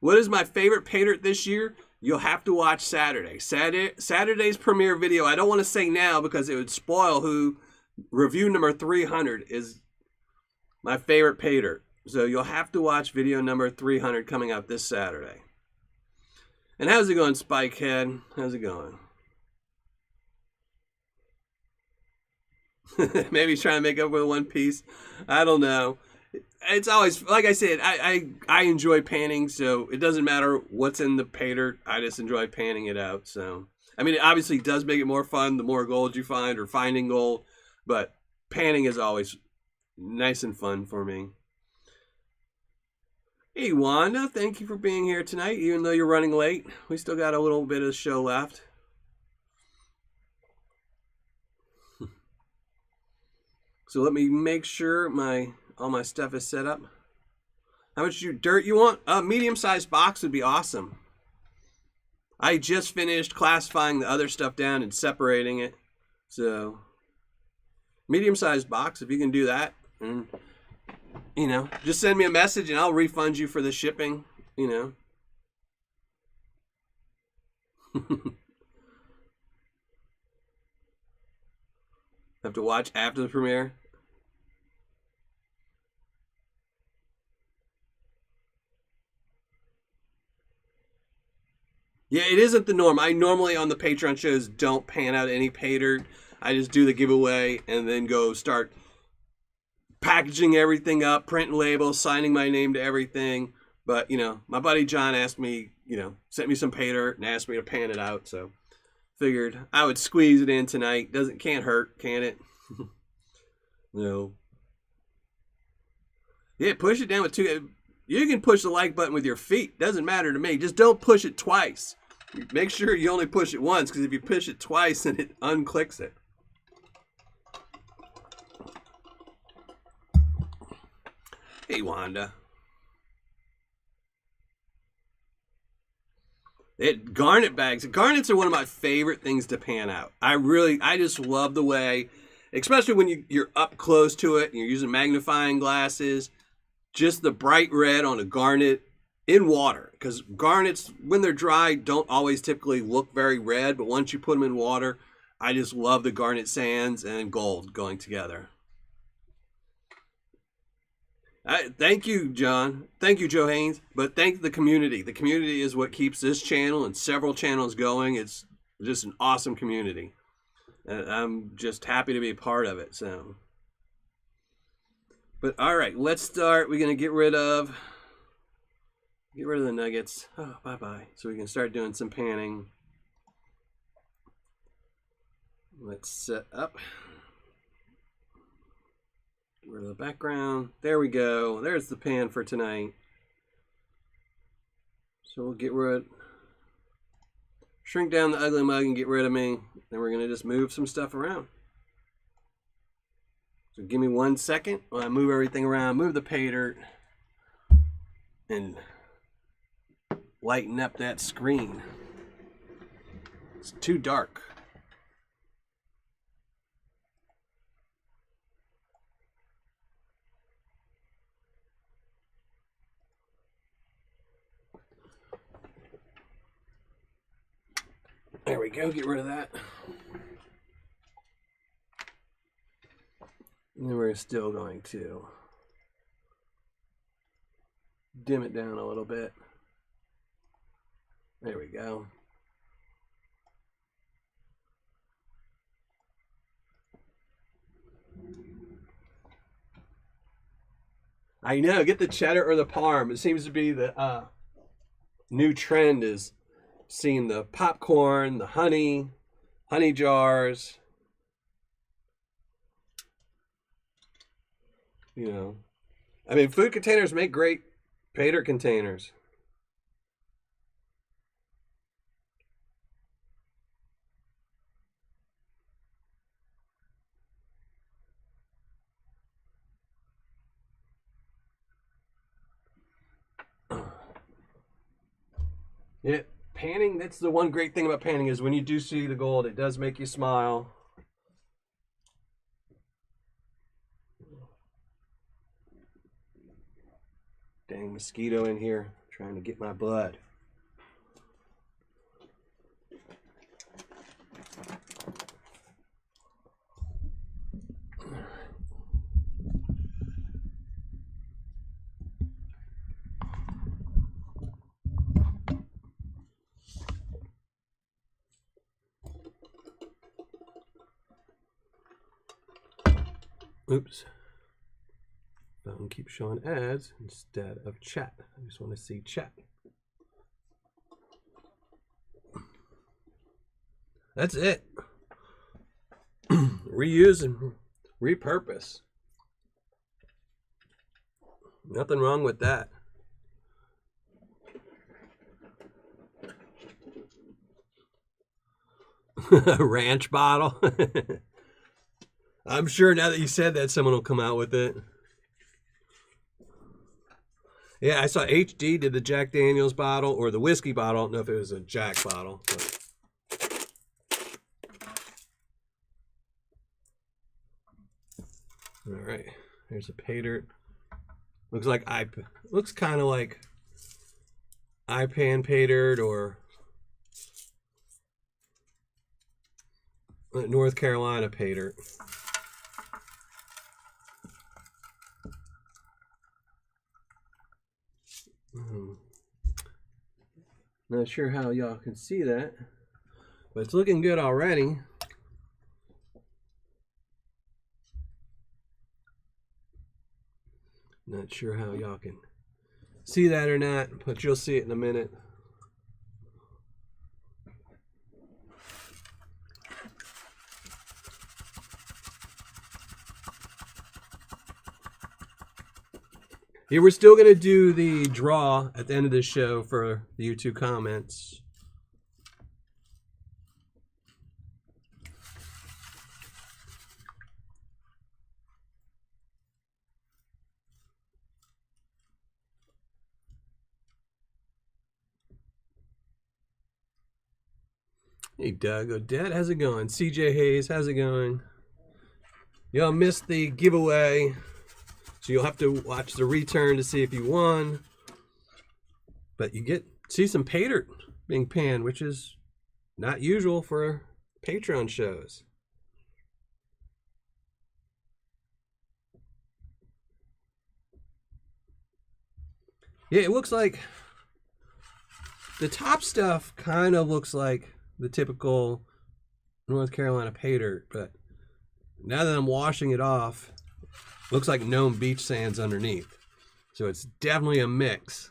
what is my favorite Paydirt this year? You'll have to watch Saturday. Saturday's premiere video. I don't want to say now because it would spoil who review number 300 is my favorite Paydirt. So you'll have to watch video number 300 coming out this Saturday. And how's it going, Spikehead? How's it going? Maybe he's trying to make up with one piece. I don't know. It's always, like I said, I enjoy panning, so it doesn't matter what's in the Paydirt. I just enjoy panning it out. So, I mean, it obviously does make it more fun the more gold you find or finding gold, but panning is always nice and fun for me. Hey, Wanda, thank you for being here tonight, even though you're running late. We still got a little bit of the show left. So let me make sure all my stuff is set up. How much dirt you want? A medium-sized box would be awesome. I just finished classifying the other stuff down and separating it. So, medium-sized box, if you can do that. And just send me a message and I'll refund you for the shipping, Have to watch after the premiere. Yeah, it isn't the norm. I normally on the Patreon shows don't pan out any Paydirt. I just do the giveaway and then go start packaging everything up, printing labels, signing my name to everything. But, my buddy John asked me, sent me some Paydirt and asked me to pan it out. So figured I would squeeze it in tonight. Can't hurt, can it? No. Yeah, push it down with two. You can push the like button with your feet. Doesn't matter to me. Just don't push it twice. Make sure you only push it once, because if you push it twice, then it unclicks it. Hey, Wanda. Garnet bags. Garnets are one of my favorite things to pan out. I just love the way, especially when you're up close to it and you're using magnifying glasses, just the bright red on a garnet in water. Because garnets, when they're dry, don't always typically look very red, but once you put them in water, I just love the garnet sands and gold going together. Thank you, John. Thank you, Joe Haynes. But thank the community. The community is what keeps this channel and several channels going. It's just an awesome community. And I'm just happy to be a part of it. So, but all right, let's start. We're gonna get rid of the nuggets. Oh, bye-bye. So we can start doing some panning. Let's set up. Get rid of the background. There we go. There's the pan for tonight. So we'll shrink down the ugly mug and get rid of me. Then we're going to just move some stuff around. So give me 1 second while I move everything around. Move the Paydirt. and lighten up that screen. It's too dark. There we go, get rid of that. And then we're still going to dim it down a little bit. There we go. I know, get the cheddar or the parm. It seems to be the new trend is seeing the popcorn, the honey jars. You know, I mean, food containers make great Paydirt containers. Yeah, panning, that's the one great thing about panning is when you do see the gold, it does make you smile. Dang mosquito in here trying to get my blood. Oops. Phone keeps showing ads instead of chat. I just want to see chat. That's it. Reuse and repurpose. Nothing wrong with that. Ranch bottle. I'm sure now that you said that, someone will come out with it. Yeah, I saw HD did the Jack Daniels bottle or the whiskey bottle. I don't know if it was a Jack bottle. But... all right, here's a Paydirt. Looks like looks kind of like iPan Paydirt or North Carolina Paydirt. Not sure how y'all can see that, but it's looking good already. Not sure how y'all can see that or not, but you'll see it in a minute. Yeah, we're still going to do the draw at the end of the show for the YouTube comments. Hey, Doug Odette, how's it going? CJ Hayes, how's it going? Y'all missed the giveaway. So you'll have to watch the return to see if you won. But you see some Paydirt being panned, which is not usual for Patreon shows. Yeah, it looks like the top stuff kind of looks like the typical North Carolina Paydirt, but now that I'm washing it off, looks like Nome beach sands underneath. So it's definitely a mix.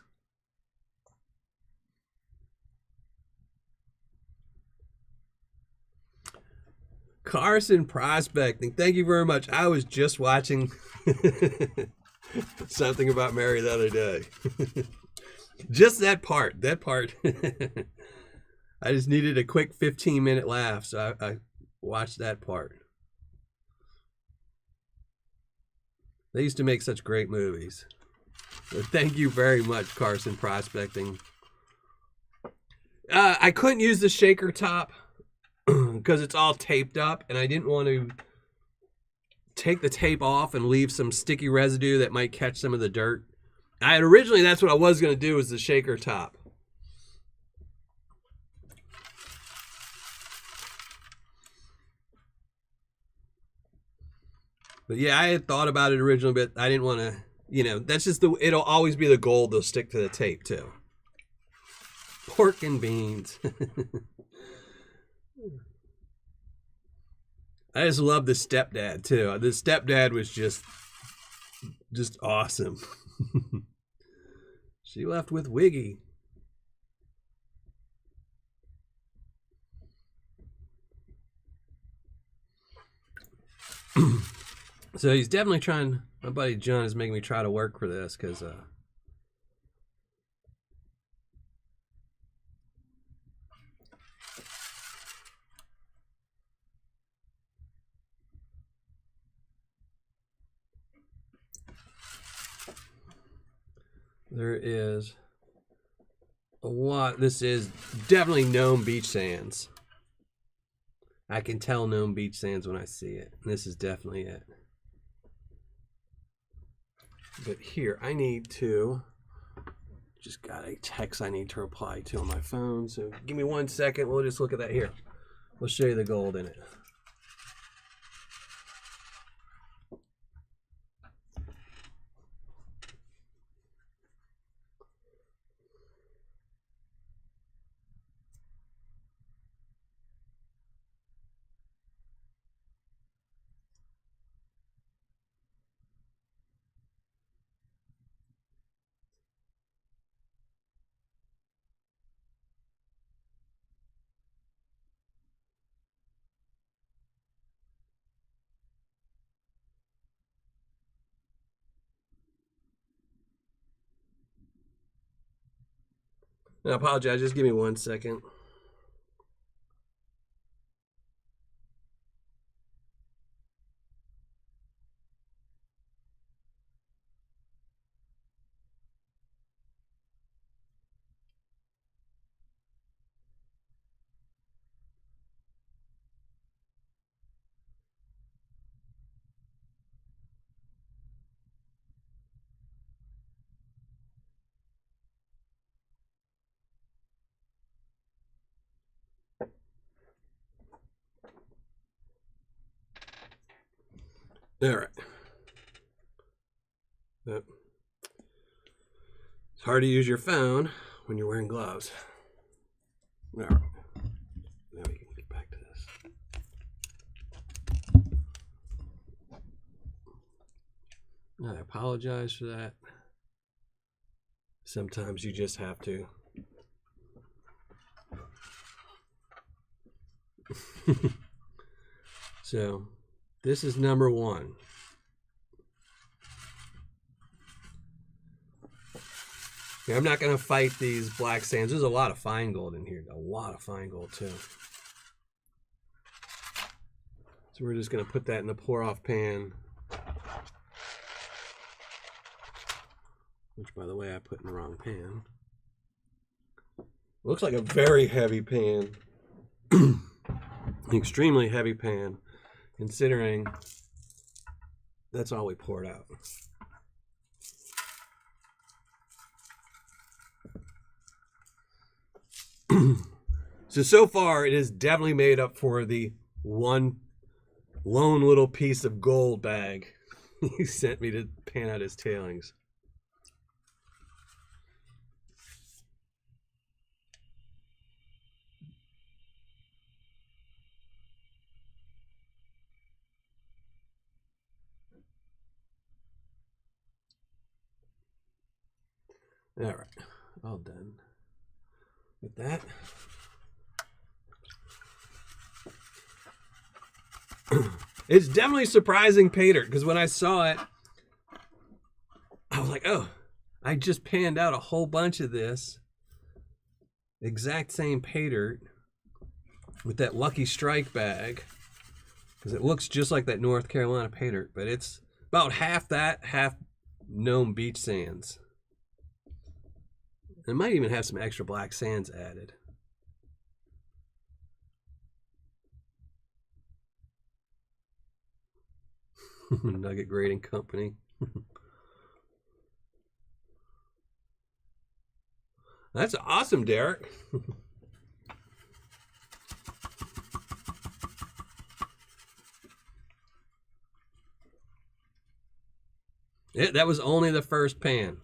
Carson Prospecting, thank you very much. I was just watching something about Mary the other day. Just that part. I just needed a quick 15-minute laugh, so I watched that part. They used to make such great movies. So thank you very much, Carson Prospecting. I couldn't use the shaker top because it's all taped up, and I didn't want to take the tape off and leave some sticky residue that might catch some of the dirt. Originally, that's what I was going to do, was the shaker top. But yeah, I had thought about it originally, but I didn't want to, you know, that's just it'll always be the goal to stick to the tape too. Pork and beans. I just love the stepdad too. The stepdad was just awesome. She left with Wiggy. So he's definitely trying. My buddy John is making me try to work for this because there is a lot. This is definitely Nome Beach Sands. I can tell Nome Beach Sands when I see it. And this is definitely it. But here, I need to, just got a text I need to reply to on my phone. So give me 1 second. We'll just look at that here. We'll show you the gold in it. I apologize. Just give me 1 second. All right. Yep. It's hard to use your phone when you're wearing gloves. All right. Now we can get back to this. I apologize for that. Sometimes you just have to. So this is number 1. Yeah, I'm not going to fight these black sands. There's a lot of fine gold in here. A lot of fine gold too. So we're just going to put that in the pour-off pan. Which, by the way, I put in the wrong pan. Looks like a very heavy pan. Extremely heavy pan, considering that's all we poured out. So far, it has definitely made up for the one lone little piece of gold bag he sent me to pan out his tailings. All right, all done with that. It's definitely surprising Paydirt, because when I saw it, I was like, oh, I just panned out a whole bunch of this exact same Paydirt with that Lucky Strike bag, because it looks just like that North Carolina Paydirt, but it's about half that, half Nome Beach Sands. It might even have some extra black sands added. Nugget Grading Company. That's awesome, Derek. That was only the first pan.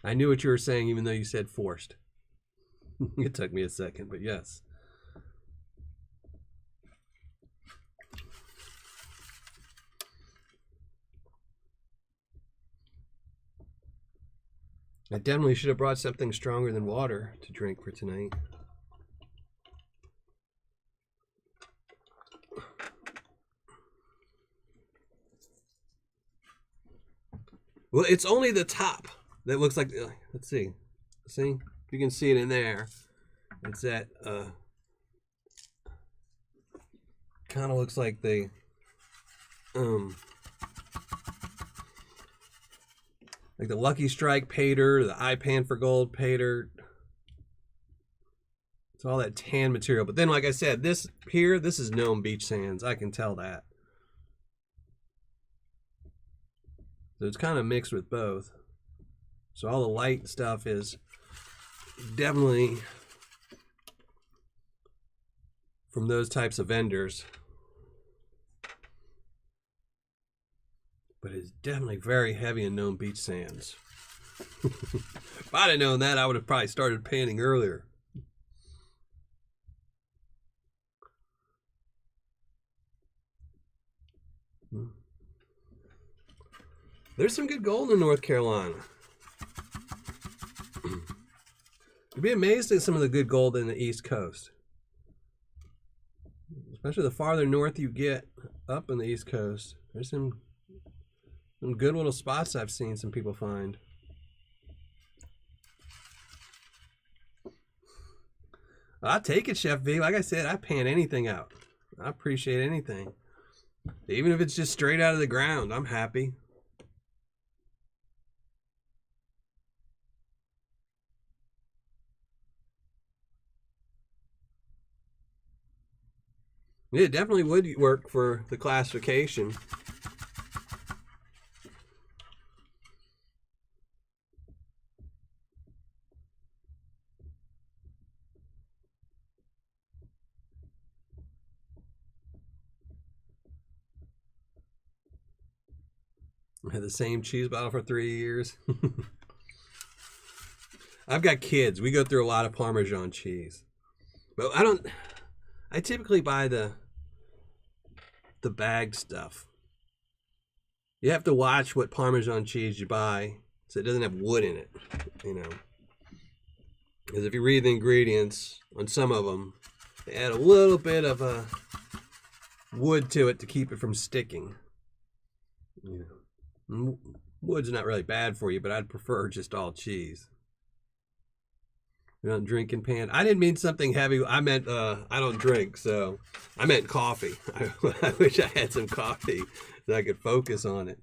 I knew what you were saying, even though you said forced. It took me a second, but yes. I definitely should have brought something stronger than water to drink for tonight. Well, it's only the top that looks like, let's see. See? You can see it in there. It's that, kind of looks like the, like the Lucky Strike Paydirt, the I Pan for Gold Paydirt. It's all that tan material. But then, like I said, this here, this is Nome Beach Sands. I can tell that. So it's kind of mixed with both. So all the light stuff is definitely from those types of vendors. But it's definitely very heavy in Nome Beach Sands. If I'd have known that, I would have probably started panning earlier. There's some good gold in North Carolina. You'd be amazed at some of the good gold in the East Coast. Especially the farther north you get up in the East Coast. There's some good little spots I've seen some people find. I'll take it, Chef V. Like I said, I pan anything out. I appreciate anything. Even if it's just straight out of the ground, I'm happy. It definitely would work for the classification. I had the same cheese bottle for 3 years. I've got kids. We go through a lot of Parmesan cheese. But I typically buy the bagged stuff. You have to watch what Parmesan cheese you buy so it doesn't have wood in it, you know. Because if you read the ingredients on some of them, they add a little bit of wood to it to keep it from sticking. You know, wood's not really bad for you, but I'd prefer just all cheese. You don't drink in pan. I didn't mean something heavy. I meant I don't drink, so I meant coffee. I wish I had some coffee so I could focus on it.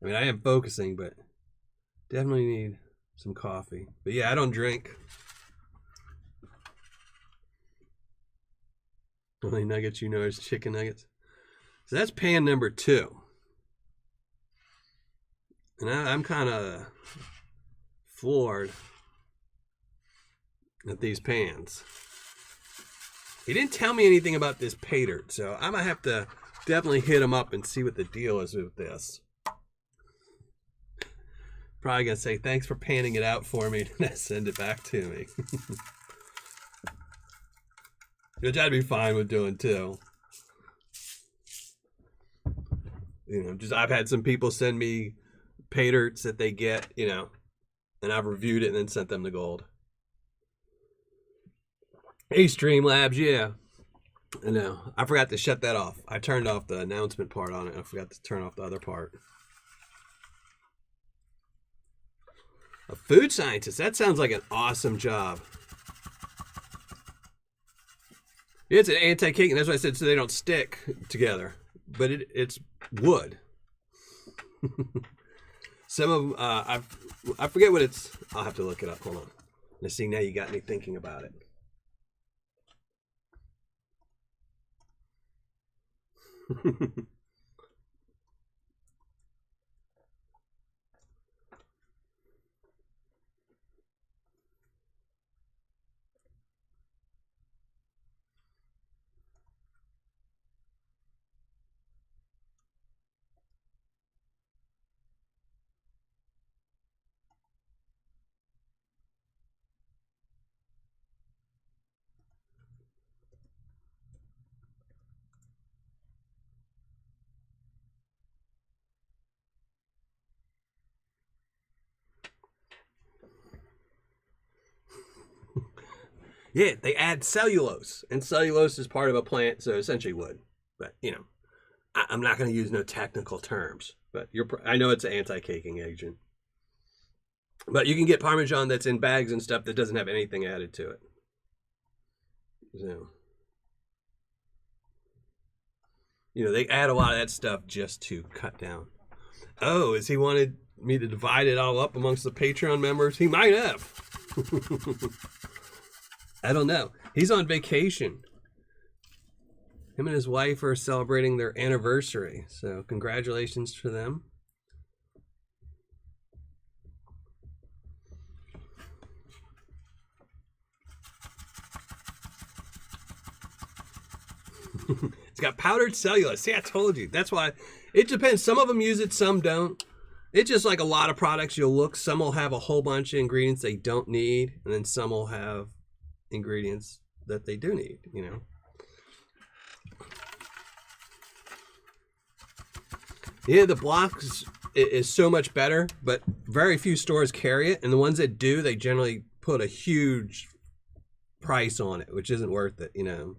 I mean, I am focusing, but definitely need some coffee. But yeah, I don't drink. Only nuggets you know is chicken nuggets. So that's pan number 2. And I'm kind of floored at these pans. He didn't tell me anything about this Paydirt, so I'm gonna have to definitely hit him up and see what the deal is with this. Probably gonna say thanks for panning it out for me and send it back to me. Which I'd be fine with doing too. You know, just I've had some people send me Paydirts that they get, you know, and I've reviewed it and then sent them the gold. Hey, Streamlabs, yeah. I know. I forgot to shut that off. I turned off the announcement part on it. I forgot to turn off the other part. A food scientist. That sounds like an awesome job. Yeah, it's an anti-cake, and that's why I said so they don't stick together. But it's wood. Some of them, I forget what it's. I'll have to look it up. Hold on. Let's see, now you got me thinking about it. Yeah, they add cellulose, and cellulose is part of a plant, so essentially wood. But you know, I'm not going to use no technical terms. But I know it's an anti-caking agent. But you can get Parmesan that's in bags and stuff that doesn't have anything added to it. So, you know, they add a lot of that stuff just to cut down. Oh, is he wanted me to divide it all up amongst the Patreon members? He might have. I don't know. He's on vacation. Him and his wife are celebrating their anniversary. So congratulations to them. It's got powdered cellulose. See, I told you. That's why. It depends. Some of them use it, some don't. It's just like a lot of products. You'll look. Some will have a whole bunch of ingredients they don't need. And then some will have ingredients that they do need, you know. Yeah, the blocks is so much better, but very few stores carry it. And the ones that do, they generally put a huge price on it, which isn't worth it, you know.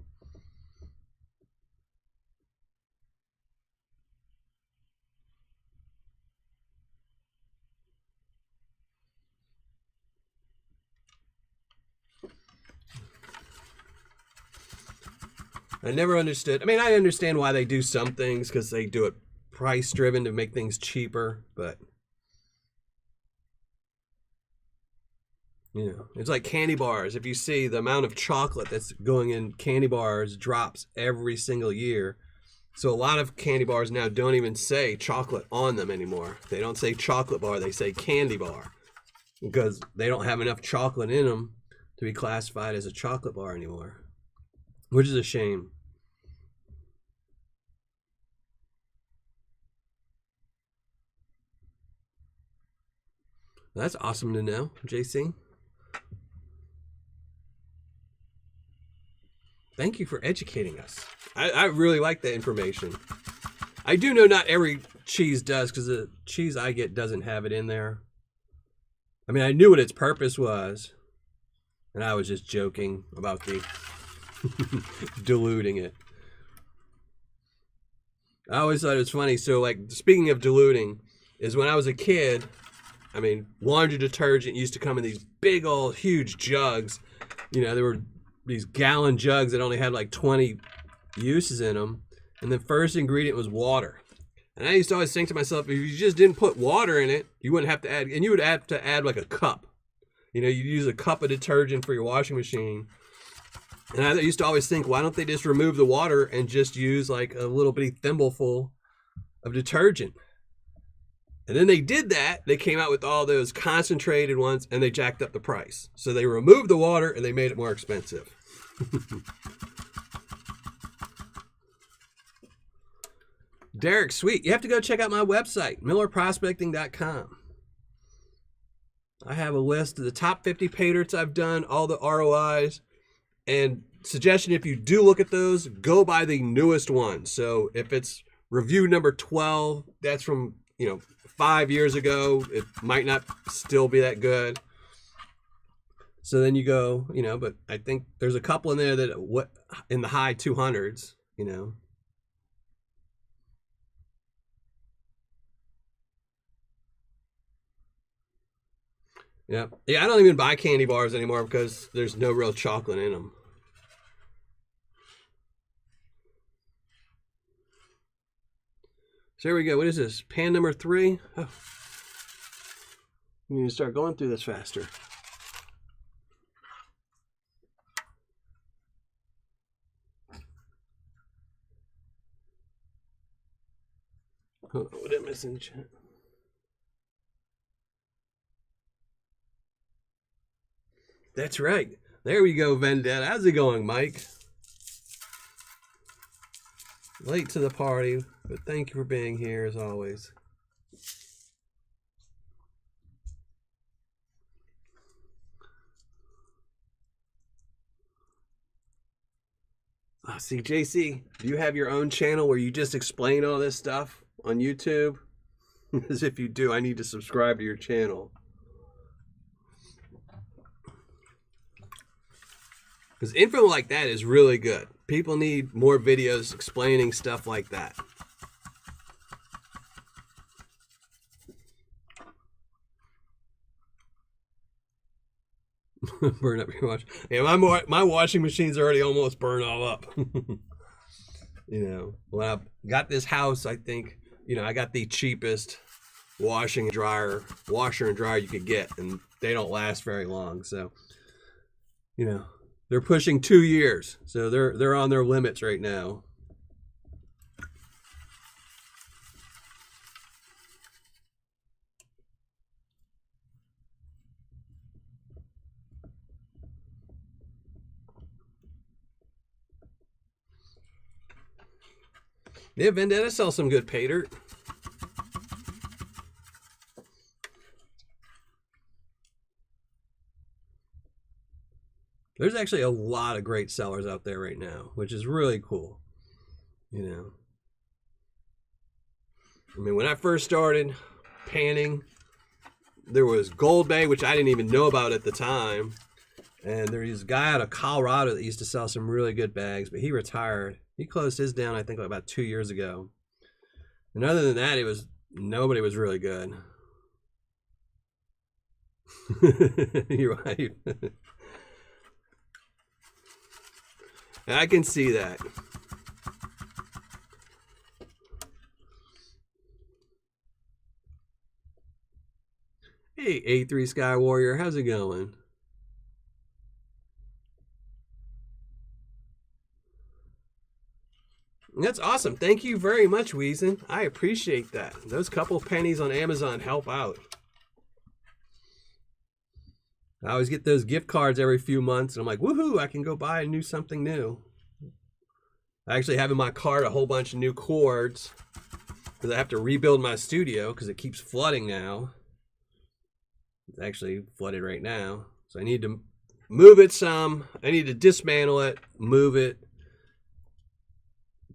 I never understood. I mean, I understand why they do some things because they do it price driven to make things cheaper, but you know, it's like candy bars. If you see the amount of chocolate that's going in candy bars drops every single year. So a lot of candy bars now don't even say chocolate on them anymore. They don't say chocolate bar, they say candy bar because they don't have enough chocolate in them to be classified as a chocolate bar anymore, which is a shame. That's awesome to know, JC. Thank you for educating us. I really like that information. I do know not every cheese does because the cheese I get doesn't have it in there. I mean, I knew what its purpose was, and I was just joking about the diluting it. I always thought it was funny. So, like, speaking of diluting, is when I was a kid, I mean, laundry detergent used to come in these big old huge jugs. You know, there were these gallon jugs that only had like 20 uses in them. And the first ingredient was water. And I used to always think to myself, if you just didn't put water in it, you wouldn't have to add, and you would have to add like a cup. You know, you'd use a cup of detergent for your washing machine. And I used to always think, why don't they just remove the water and just use like a little bitty thimbleful of detergent? And then they did that. They came out with all those concentrated ones and they jacked up the price. So they removed the water and they made it more expensive. Derek, sweet. You have to go check out my website, millerprospecting.com. I have a list of the top 50 paydirts I've done, all the ROIs, and suggestion if you do look at those, go by the newest one. So if it's review number 12, that's from, 5 years ago, it might not still be that good. So then you go, but I think there's a couple in there that in the high 200s, Yeah, I don't even buy candy bars anymore because there's no real chocolate in them. So here we go. What is this? Pan number 3? Oh. We need to start going through this faster. Oh, what am I missing, chat? That's right. There we go, Vendetta. How's it going, Mike? Late to the party, but thank you for being here as always. See, JC, do you have your own channel where you just explain all this stuff on YouTube? Because if you do, I need to subscribe to your channel. Because info like that is really good. People need more videos explaining stuff like that. Burn up your watch. Yeah, my washing machine's already almost burned all up. You know, when I got this house, I think, you know, I got the cheapest washer and dryer you could get, and they don't last very long. So, you know, they're pushing 2 years, so they're on their limits right now. Yeah, Vendetta sells some good Paydirt. There's actually a lot of great sellers out there right now, which is really cool. You know, I mean, when I first started panning, there was Gold Bay, which I didn't even know about at the time. And there's a guy out of Colorado that used to sell some really good bags, but he retired. He closed his down, I think, like about 2 years ago. And other than that, nobody was really good. You're right. I can see that. Hey, A3 Sky Warrior, how's it going? That's awesome. Thank you very much, Weezen. I appreciate that. Those couple pennies on Amazon help out. I always get those gift cards every few months, and I'm like, woohoo, I can go buy something new. I actually have in my cart a whole bunch of new cords because I have to rebuild my studio because it keeps flooding now. It's actually flooded right now. So I need to move it some. I need to dismantle it, move it,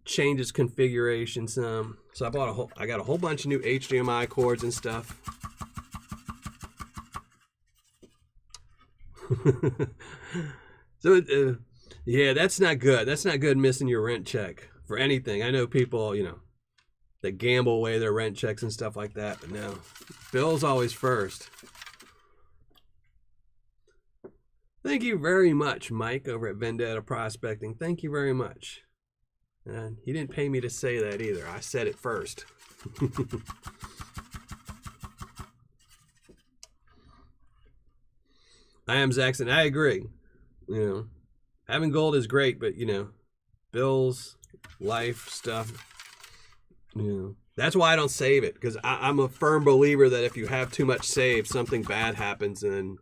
change its configuration some. So I got a whole bunch of new HDMI cords and stuff. So yeah, that's not good. That's not good, missing your rent check for anything. I know people, you know, that gamble away their rent checks and stuff like that, but no, bill's always first. Thank you very much, Mike, over at Vendetta Prospecting. Thank you very much. And he didn't pay me to say that either. I said it first. I am Zaxxon. I agree. You know, having gold is great, but, you know, bills, life, stuff, you know, that's why I don't save it, because I'm a firm believer that if you have too much saved, something bad happens and,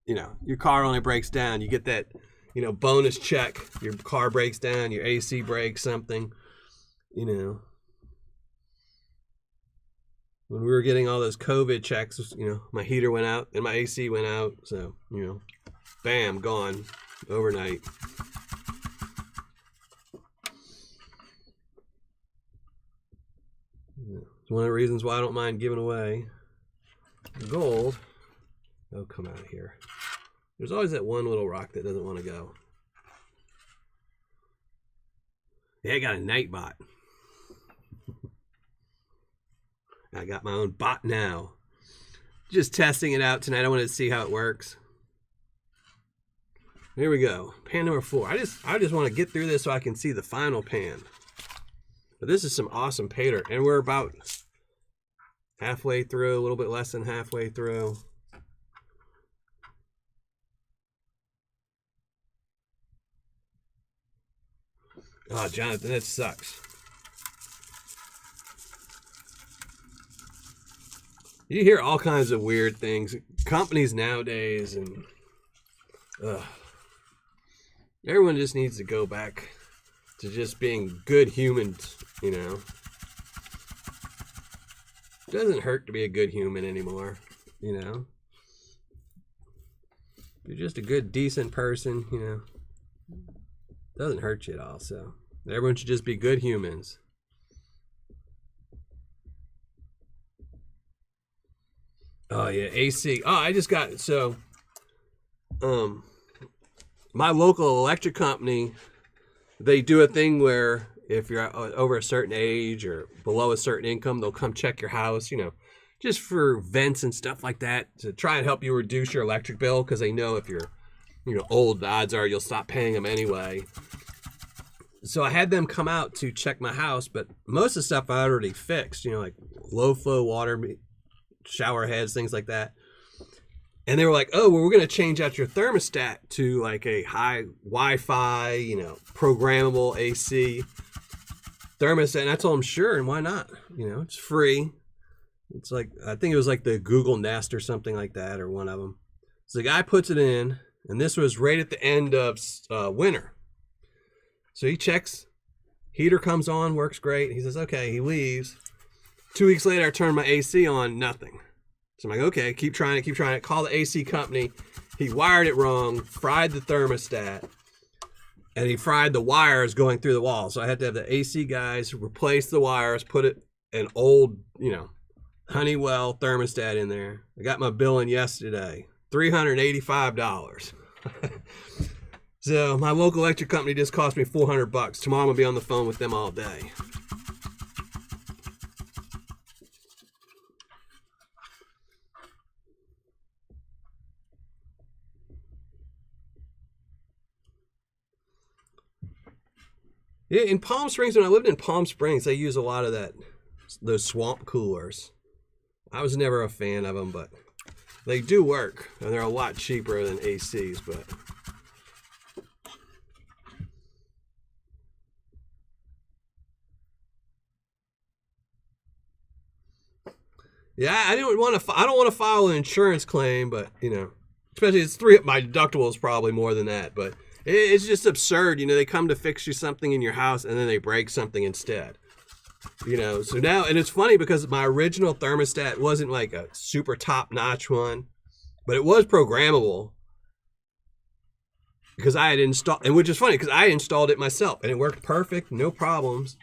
you know, your car only breaks down. You get that, you know, bonus check. Your car breaks down, your AC breaks, something, you know. When we were getting all those COVID checks, you know, my heater went out and my AC went out. So, you know, bam, gone overnight. It's one of the reasons why I don't mind giving away gold. Oh, come out of here. There's always that one little rock that doesn't want to go. Yeah, I got a night bot. I got my own bot now. Just testing it out tonight. I wanted to see how it works. Here we go. Pan number 4. I just want to get through this so I can see the final pan. But this is some awesome Paydirt. And we're about halfway through, a little bit less than halfway through. Oh, Jonathan, that sucks. You hear all kinds of weird things. Companies nowadays, and everyone just needs to go back to just being good humans, you know. It doesn't hurt to be a good human anymore, you know. You're just a good, decent person, you know. It doesn't hurt you at all, so everyone should just be good humans. Oh yeah, AC. Oh, I just got so my local electric company, they do a thing where if you're over a certain age or below a certain income, they'll come check your house, you know, just for vents and stuff like that to try and help you reduce your electric bill, because they know if you're, you know, old, the odds are you'll stop paying them anyway. So I had them come out to check my house, but most of the stuff I already fixed, you know, like low flow water, shower heads, things like that. And they were like, oh, well, we're going to change out your thermostat to like a high Wi-Fi, you know, programmable AC thermostat. And I told them, sure, and why not? You know, it's free. It's like, I think it was like the Google Nest or something like that, or one of them. So the guy puts it in, and this was right at the end of winter. So he checks, heater comes on, works great. He says, okay, he leaves. 2 weeks later, I turned my AC on, nothing. So I'm like, okay, keep trying it. Call the AC company. He wired it wrong, fried the thermostat, and he fried the wires going through the wall. So I had to have the AC guys replace the wires, put an old, you know, Honeywell thermostat in there. I got my bill in yesterday, $385. So my local electric company just cost me $400. Tomorrow I'm gonna be on the phone with them all day. Yeah, in Palm Springs, when I lived in Palm Springs, they use a lot of those swamp coolers. I was never a fan of them, but they do work, and they're a lot cheaper than ACs, but yeah, I don't want to file an insurance claim, but you know, especially my deductible is probably more than that, but it's just absurd. You know, they come to fix you something in your house and then they break something instead. You know, so now, and it's funny because my original thermostat wasn't like a super top notch one, but it was programmable because I had installed, and which is funny because I installed it myself and it worked perfect, no problems.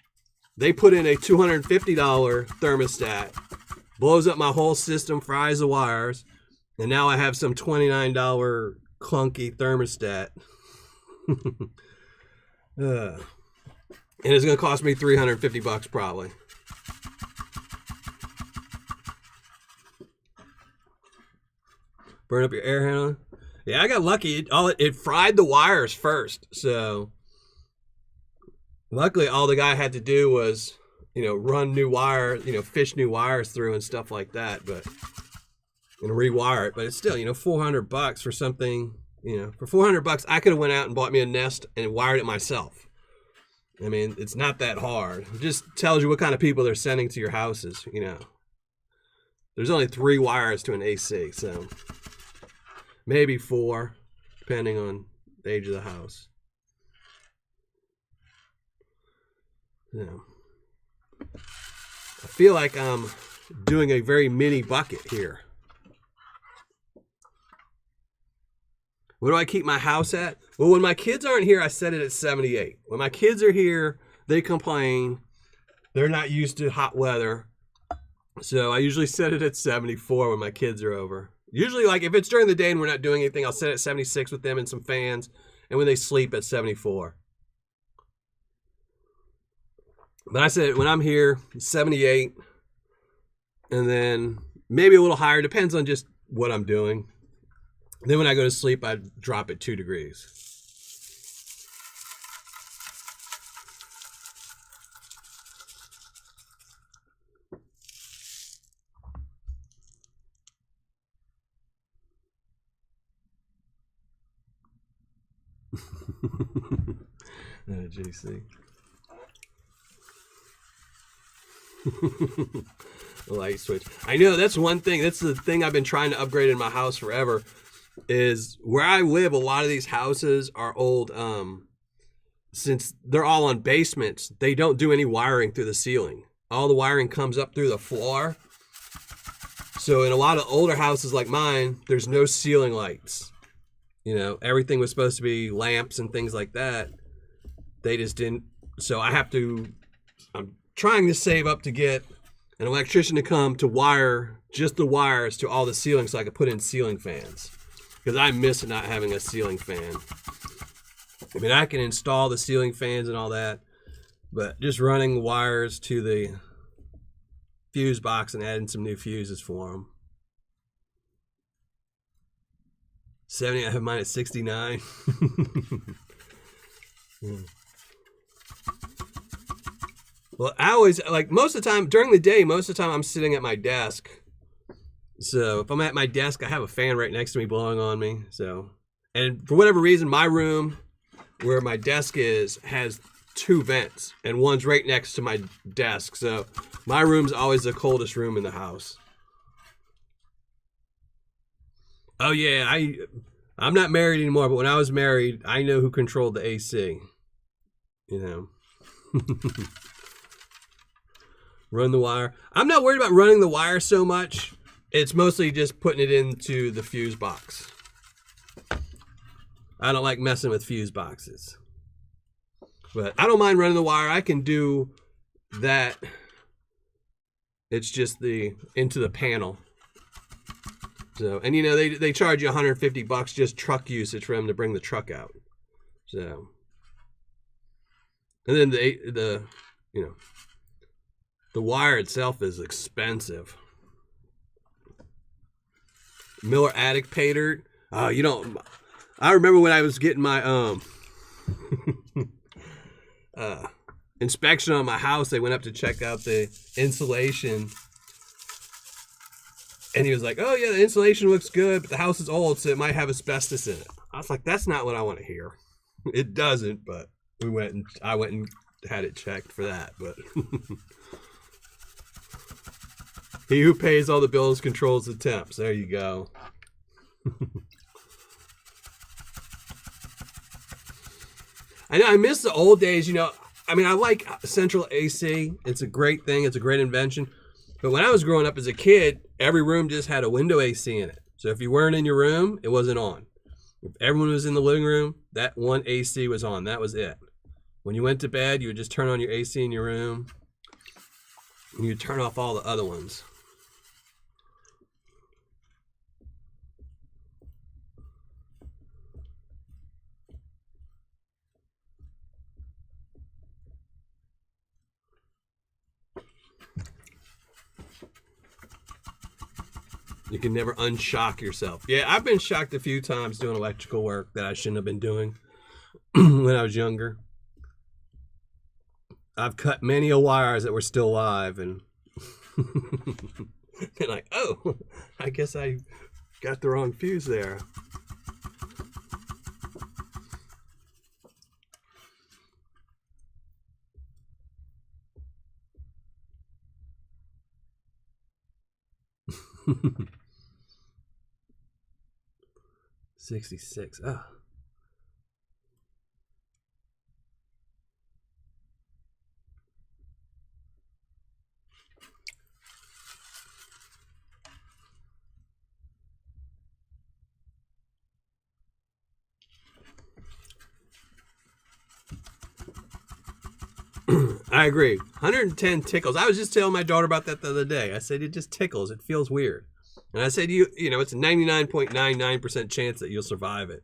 They put in a $250 thermostat, blows up my whole system, fries the wires, and now I have some $29 clunky thermostat. And it's going to cost me $350 probably. Burn up your air handler. Yeah, I got lucky. It fried the wires first. So luckily all the guy had to do was, you know, run new wire, you know, fish new wires through and stuff like that, but and rewire it. But it's still, you know, $400 for something. You know, for $400, I could have went out and bought me a Nest and wired it myself. I mean, it's not that hard. It just tells you what kind of people they're sending to your houses, you know. There's only 3 wires to an AC, so maybe 4, depending on the age of the house. You know, I feel like I'm doing a very mini bucket here. What do I keep my house at? Well, when my kids aren't here, I set it at 78. When my kids are here, they complain. They're not used to hot weather. So I usually set it at 74 when my kids are over. Usually, like, if it's during the day and we're not doing anything, I'll set it at 76 with them and some fans. And when they sleep, at 74. But I said, when I'm here, 78. And then maybe a little higher. Depends on just what I'm doing. Then when I go to sleep, I drop it 2 degrees. JC. Light switch. I know that's one thing. That's the thing I've been trying to upgrade in my house forever. Is where I live. A lot of these houses are old. Since they're all on basements, they don't do any wiring through the ceiling. All the wiring comes up through the floor. So in a lot of older houses like mine, there's no ceiling lights. You know, everything was supposed to be lamps and things like that. They just didn't. So I'm trying to save up to get an electrician to come to wire just the wires to all the ceilings so I could put in ceiling fans. Because I miss not having a ceiling fan. I mean, I can install the ceiling fans and all that, but just running wires to the fuse box and adding some new fuses for them. 70, I have mine at 69. Well, I always, like, most of the time, during the day, most of the time I'm sitting at my desk. So if I'm at my desk, I have a fan right next to me blowing on me. So, and for whatever reason, my room where my desk is has 2 vents, and one's right next to my desk. So my room's always the coldest room in the house. Oh yeah, I'm not married anymore, but when I was married, I know who controlled the AC. You know. Run the wire. I'm not worried about running the wire so much. It's mostly just putting it into the fuse box. I don't like messing with fuse boxes. But I don't mind running the wire. I can do that. It's just into the panel. So, and you know, they charge you $150 just truck usage for them to bring the truck out. So, and then the you know, the wire itself is expensive. Miller Attic Paydirt. You don't. I remember when I was getting my inspection on my house. They went up to check out the insulation, and he was like, "Oh yeah, the insulation looks good, but the house is old, so it might have asbestos in it." I was like, "That's not what I want to hear." It doesn't, but I went and had it checked for that. But he who pays all the bills controls the temps. There you go. I miss the old days, you know. I mean, I like central AC. It's a great thing. It's a great invention. But when I was growing up as a kid, every room just had a window AC in it. So if you weren't in your room, it wasn't on. If everyone was in the living room, that one AC was on. That was it. When you went to bed, you would just turn on your AC in your room, and you'd turn off all the other ones. You can never unshock yourself. Yeah, I've been shocked a few times doing electrical work that I shouldn't have been doing when I was younger. I've cut many a wires that were still live, and been like, oh, I guess I got the wrong fuse there. $66. Oh. I agree. 110 tickles. I was just telling my daughter about that the other day. I said, it just tickles. It feels weird. And I said, you know, it's a 99.99% chance that you'll survive it.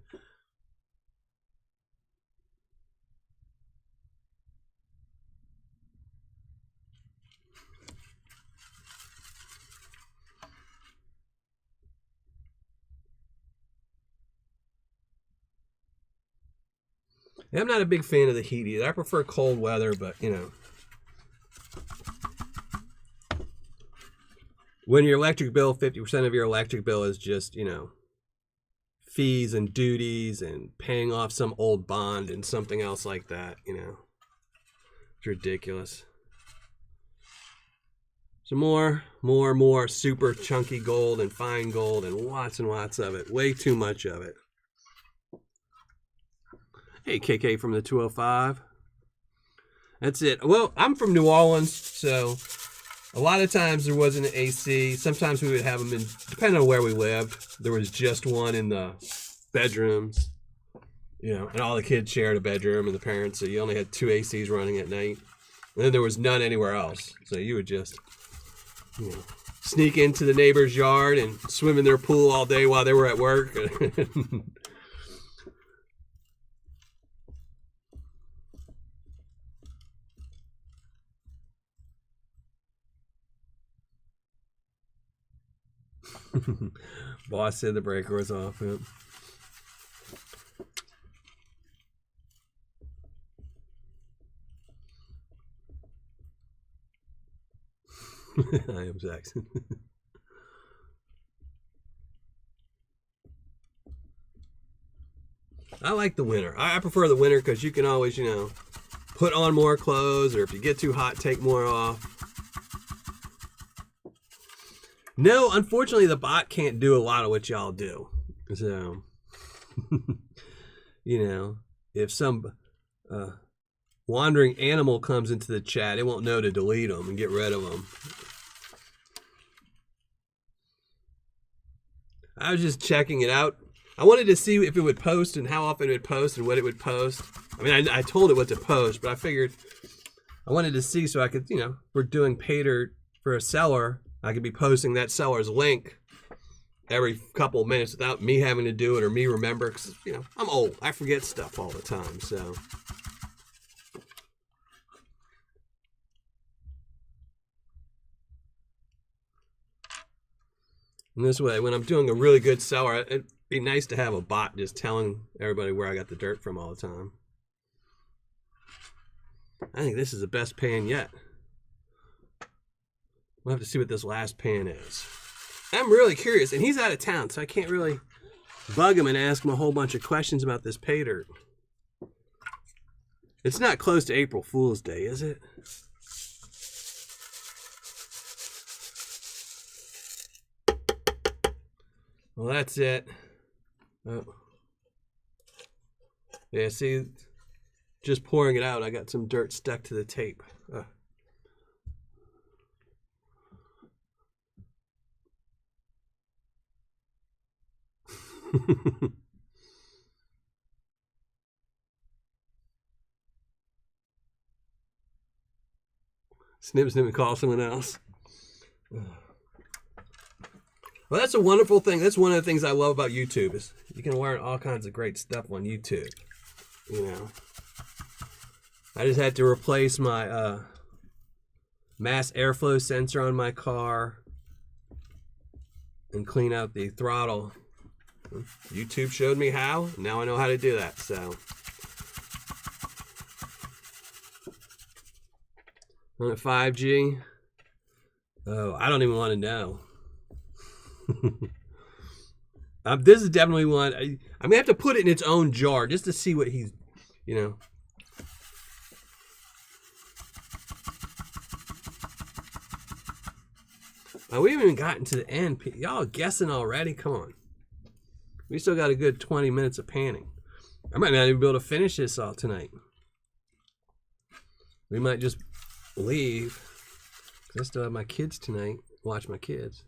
Yeah, I'm not a big fan of the heat either. I prefer cold weather, but, you know. When your electric bill, 50% of your electric bill is just, you know, fees and duties and paying off some old bond and something else like that, you know. It's ridiculous. So more super chunky gold and fine gold and lots of it. Way too much of it. Hey, KK from the 205. That's it. Well, I'm from New Orleans, so a lot of times there wasn't an AC. Sometimes we would have them in, depending on where we lived, there was just one in the bedrooms, you know, and all the kids shared a bedroom and the parents, so you only had 2 ACs running at night. And then there was none anywhere else. So you would just, you know, sneak into the neighbor's yard and swim in their pool all day while they were at work. Boss said the breaker was off. Yep. I am Jackson. I like the winter. I prefer the winter because you can always, you know, put on more clothes, or if you get too hot, take more off. No, unfortunately, the bot can't do a lot of what y'all do. So, you know, if some wandering animal comes into the chat, it won't know to delete them and get rid of them. I was just checking it out. I wanted to see if it would post and how often it would post and what it would post. I mean, I told it what to post, but I figured I wanted to see so I could, you know, we're doing Paydirt for a seller. I could be posting that seller's link every couple of minutes without me having to do it or me remember, because, you know, I'm old. I forget stuff all the time, so. And this way, when I'm doing a really good seller, it'd be nice to have a bot just telling everybody where I got the dirt from all the time. I think this is the best pan yet. We'll have to see what this last pan is. I'm really curious, and he's out of town, so I can't really bug him and ask him a whole bunch of questions about this Paydirt. It's not close to April Fool's Day, is it? Well, that's it. Oh. Yeah, see, just pouring it out, I got some dirt stuck to the tape. Snip and call someone else. Well, that's a wonderful thing. That's one of the things I love about YouTube is you can learn all kinds of great stuff on YouTube. You know, I just had to replace my mass airflow sensor on my car and clean out the throttle. YouTube showed me how. Now I know how to do that. So on a 5G. Oh, I don't even want to know. This is definitely one. I'm gonna have to put it in its own jar just to see what he's, you know. We haven't even gotten to the end. Y'all guessing already? Come on. We still got a good 20 minutes of panning. I might not even be able to finish this all tonight. We might just leave. I still have my kids tonight. Watch my kids.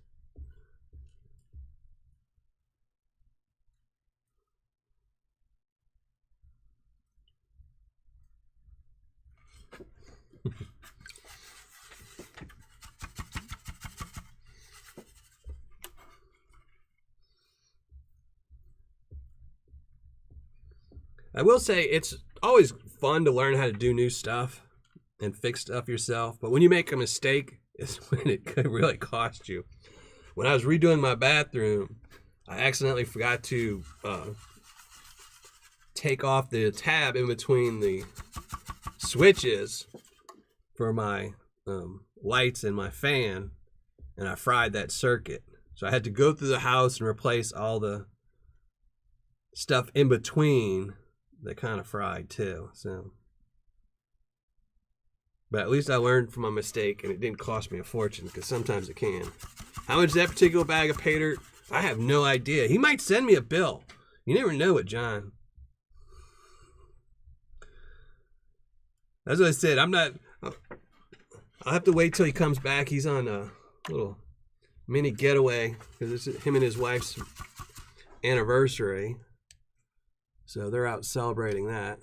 I will say it's always fun to learn how to do new stuff and fix stuff yourself. But when you make a mistake, it's when it could really cost you. When I was redoing my bathroom, I accidentally forgot to take off the tab in between the switches for my lights and my fan, and I fried that circuit. So I had to go through the house and replace all the stuff in between that kind of fried too. So, but at least I learned from my mistake, and it didn't cost me a fortune, because sometimes it can. How much is that particular bag of Paydirt? I have no idea. He might send me a bill. You never know with John. As I said, I'm not. I'll have to wait till he comes back. He's on a little mini getaway because it's him and his wife's anniversary. So they're out celebrating that.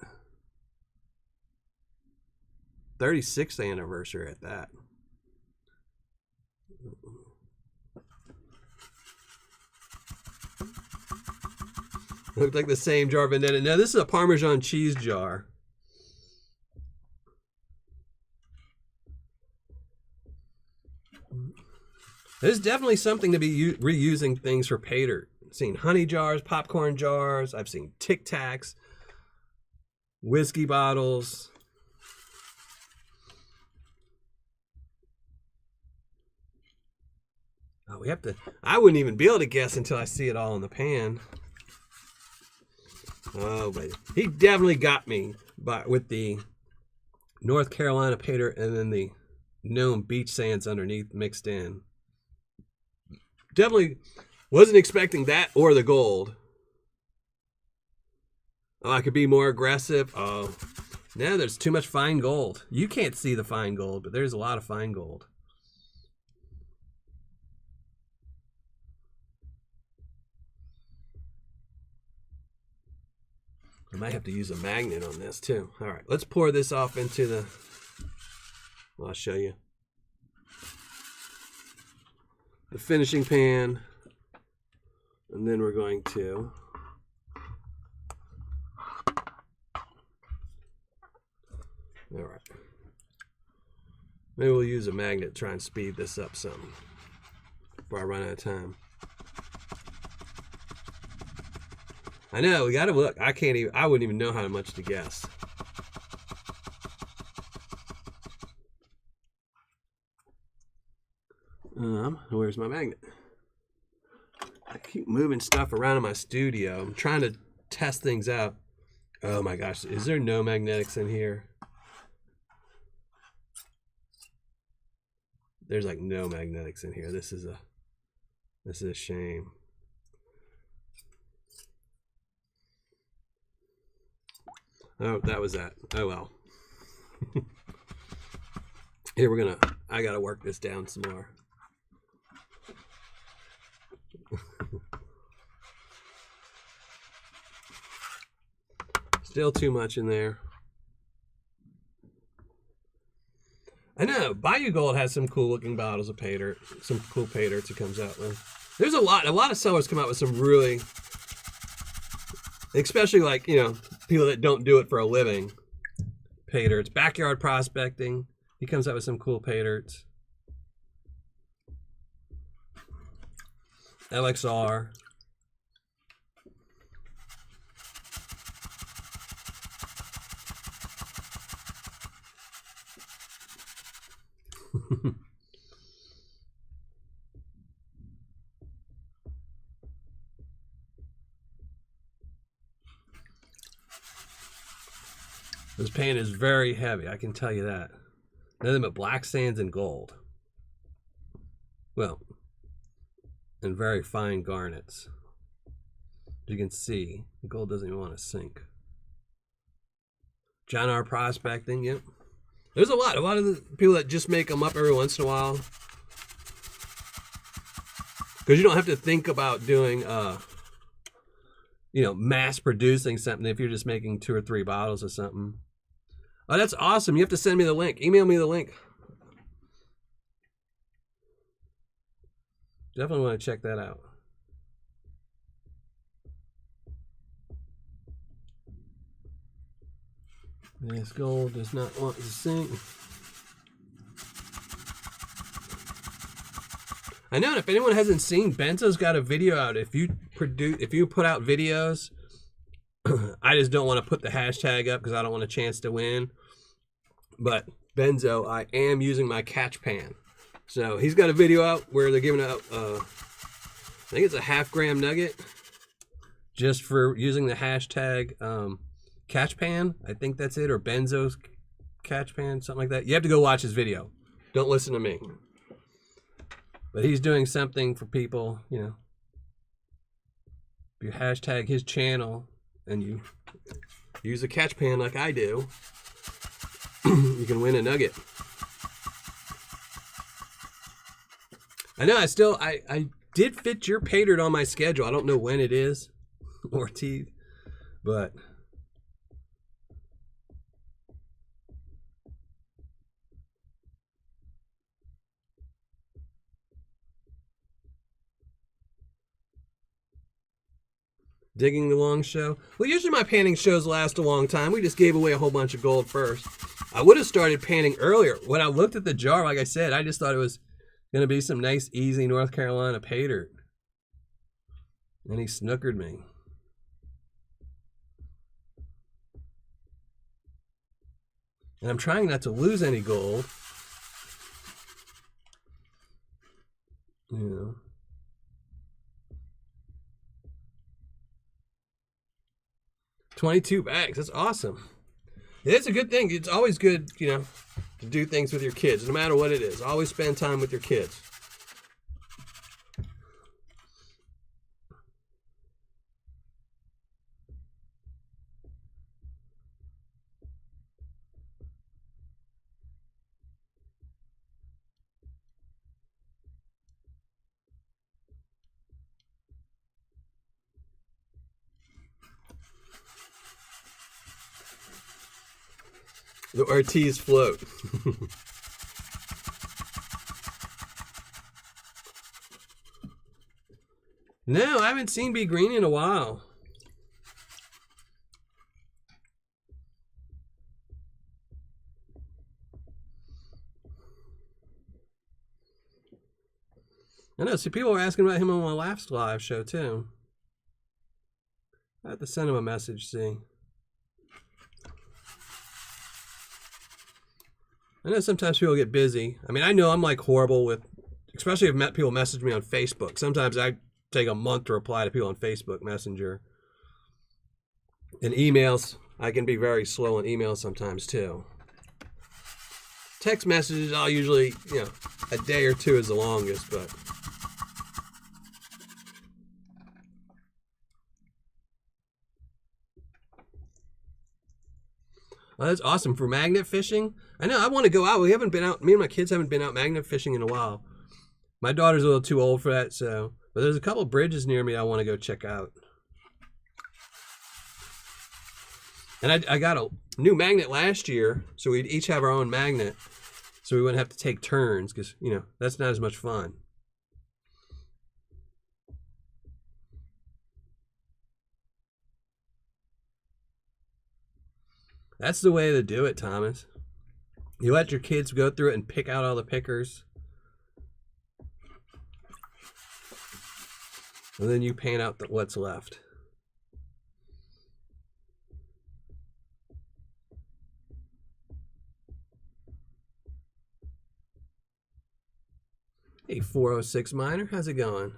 36th anniversary at that. Looked like the same jar of Vendetta. Now this is a Parmesan cheese jar. There's definitely something to be reusing things for Paydirt. I've seen honey jars, popcorn jars. I've seen Tic Tacs, whiskey bottles. Oh, we have to. I wouldn't even be able to guess until I see it all in the pan. Oh, but he definitely got me with the North Carolina Paydirt and then the Gnome Beach Sands underneath mixed in. Definitely wasn't expecting that or the gold. Oh, I could be more aggressive. Oh, now there's too much fine gold. You can't see the fine gold, but there's a lot of fine gold. I might have to use a magnet on this too. All right, let's pour this off into the, well, I'll show you. The finishing pan. And then we're going to all right. Maybe we'll use a magnet to try and speed this up some before I run out of time. I know, we gotta look. I wouldn't even know how much to guess. Where's my magnet? I keep moving stuff around in my studio. I'm trying to test things out. Oh my gosh, is there no magnetics in here? There's like no magnetics in here. This is a shame. Oh, that was that. Oh well. Here I gotta work this down some more. Still too much in there. I know, Bayou Gold has some cool looking bottles of Paydirt, some cool Paydirts it comes out with. There's a lot of sellers come out with some really, especially like, you know, people that don't do it for a living. Paydirts, Backyard Prospecting, he comes out with some cool Paydirts. LXR. This pan is very heavy, I can tell you that. Nothing but black sands and gold. Well, and very fine garnets. As you can see, the gold doesn't even want to sink. John R. Prospecting, yep. There's a lot of the people that just make them up every once in a while. Because you don't have to think about doing, you know, mass producing something if you're just making 2 or 3 bottles of something. Oh, that's awesome. You have to send me the link. Email me the link. Definitely want to check that out. This gold does not want to sink. I know, if anyone hasn't seen, Benzo's got a video out. If you put out videos, I just don't want to put the hashtag up because I don't want a chance to win. But Benzo, I am using my catch pan. So he's got a video out where they're giving out, I think it's a 1/2 gram nugget. just for using the hashtag catchpan. I think that's it, or Benzo's catchpan, something like that. You have to go watch his video. Don't listen to me. But he's doing something for people, you know. If you hashtag his channel and you use a catchpan like I do, you can win a nugget. I know I did fit your Paydirt on my schedule. I don't know when it is, or teeth, but digging the long show. Well, usually my panning shows last a long time. We just gave away a whole bunch of gold first. I would have started panning earlier. When I looked at the jar, like I said, I just thought it was going to be some nice, easy North Carolina Paydirt. And he snookered me. And I'm trying not to lose any gold. You know. $22 bags. That's awesome. It's a good thing. It's always good, you know, to do things with your kids, no matter what it is. Always spend time with your kids. The Ortiz float. No, I haven't seen Be Green in a while. I know, see, people were asking about him on my last live show, too. I have to send him a message, see. I know sometimes people get busy. I mean, I know I'm like horrible with, especially if people message me on Facebook. Sometimes I take a month to reply to people on Facebook Messenger. And emails, I can be very slow on emails sometimes too. Text messages, I'll usually, you know, a day or two is the longest, but. Oh, that's awesome. For magnet fishing, I know I want to go out. We haven't been out. Me and my kids haven't been out magnet fishing in a while. My daughter's a little too old for that, so. But there's a couple bridges near me I want to go check out. And I got a new magnet last year, so we'd each have our own magnet, so we wouldn't have to take turns, because, you know, that's not as much fun. That's the way to do it, Thomas. You let your kids go through it and pick out all the pickers. And then you paint out what's left. Hey, 406 Miner, how's it going?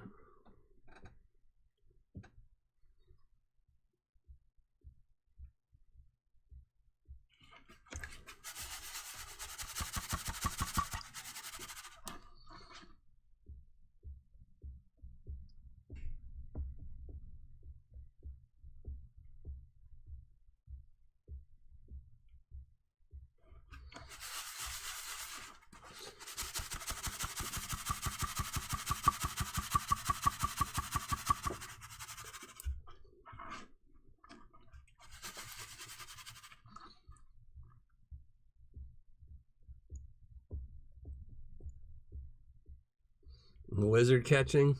Wizard catching.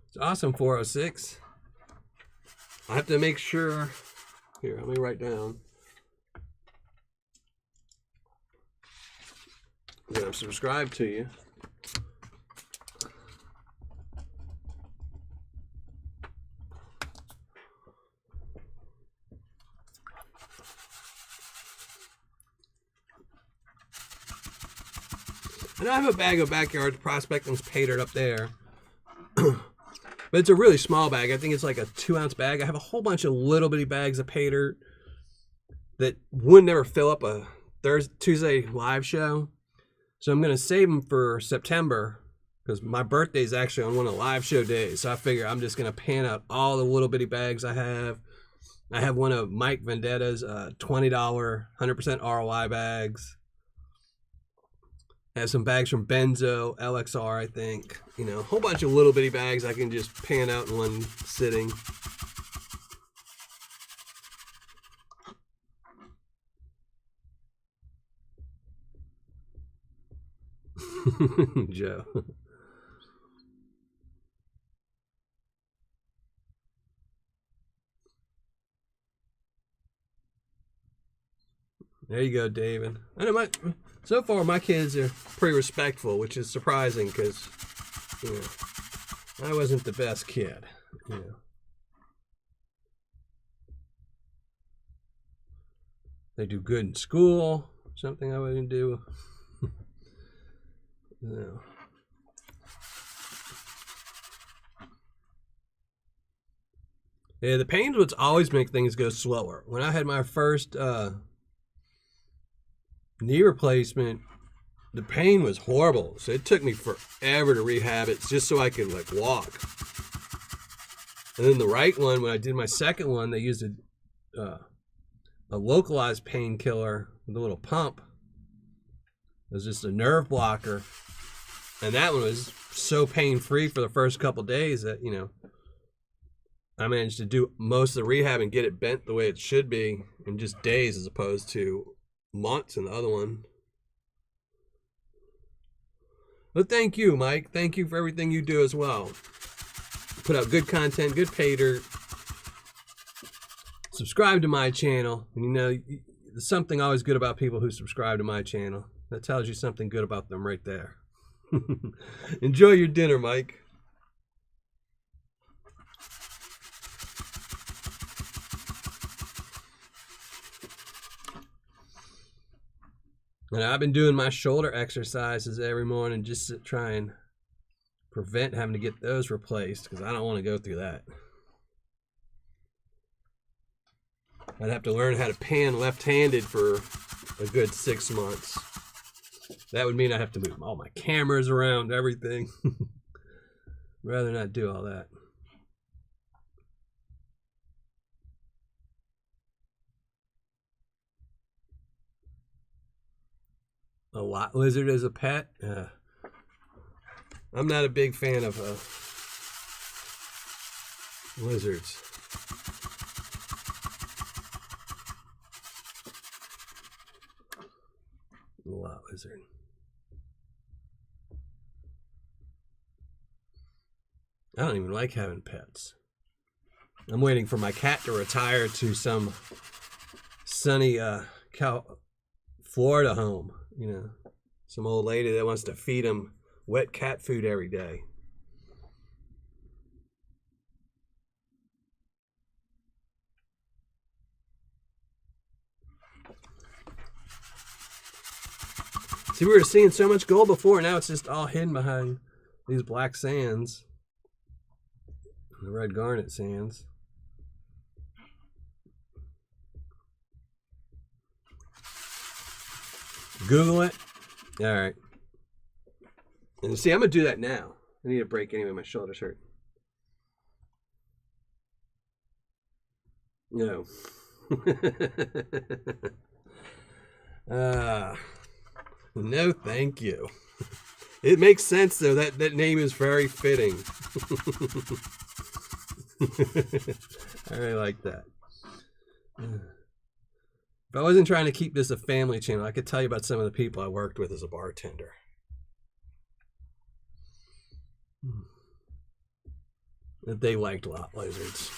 It's awesome, 406. I have to make sure. Here, let me write down that I'm subscribed to you. And I have a bag of backyard prospectums Paydirt up there. But it's a really small bag. I think it's like a 2-ounce bag. I have a whole bunch of little bitty bags of Paydirt that would never fill up a Tuesday live show. So I'm going to save them for September because my birthday is actually on one of the live show days. So I figure I'm just going to pan out all the little bitty bags I have. I have one of Mike Vendetta's $20 100% ROI bags. I have some bags from Benzo, LXR, I think. You know, a whole bunch of little bitty bags I can just pan out in one sitting. Joe. There you go, David. I know so far my kids are pretty respectful, which is surprising because, you know, I wasn't the best kid. You know. They do good in school, something I wouldn't do. No. Yeah, the pains would always make things go slower. When I had my first knee replacement, the pain was horrible. So it took me forever to rehab it just so I could like walk. And then the right one, when I did my second one, they used a localized painkiller with a little pump. It was just a nerve blocker. And that one was so pain-free for the first couple days that, you know, I managed to do most of the rehab and get it bent the way it should be in just days as opposed to months in the other one. But thank you, Mike. Thank you for everything you do as well. Put out good content, good Paydirt. Subscribe to my channel. And you know, there's something always good about people who subscribe to my channel. That tells you something good about them right there. Enjoy your dinner, Mike. And I've been doing my shoulder exercises every morning just to try and prevent having to get those replaced because I don't want to go through that. I'd have to learn how to pan left-handed for a good 6 months. That would mean I have to move all my cameras around, everything. Rather not do all that. A lot lizard as a pet? I'm not a big fan of lizards. A lot lizard. I don't even like having pets. I'm waiting for my cat to retire to some sunny Florida home. You know, some old lady that wants to feed him wet cat food every day. See, we were seeing so much gold before, now it's just all hidden behind these black sands. The red garnet sands. Google it. All right. And see, I'm going to do that now. I need a break anyway. My shoulder's hurt. No. No, thank you. It makes sense, though. That name is very fitting. I really like that. If I wasn't trying to keep this a family channel, I could tell you about some of the people I worked with as a bartender. That they liked lot lizards.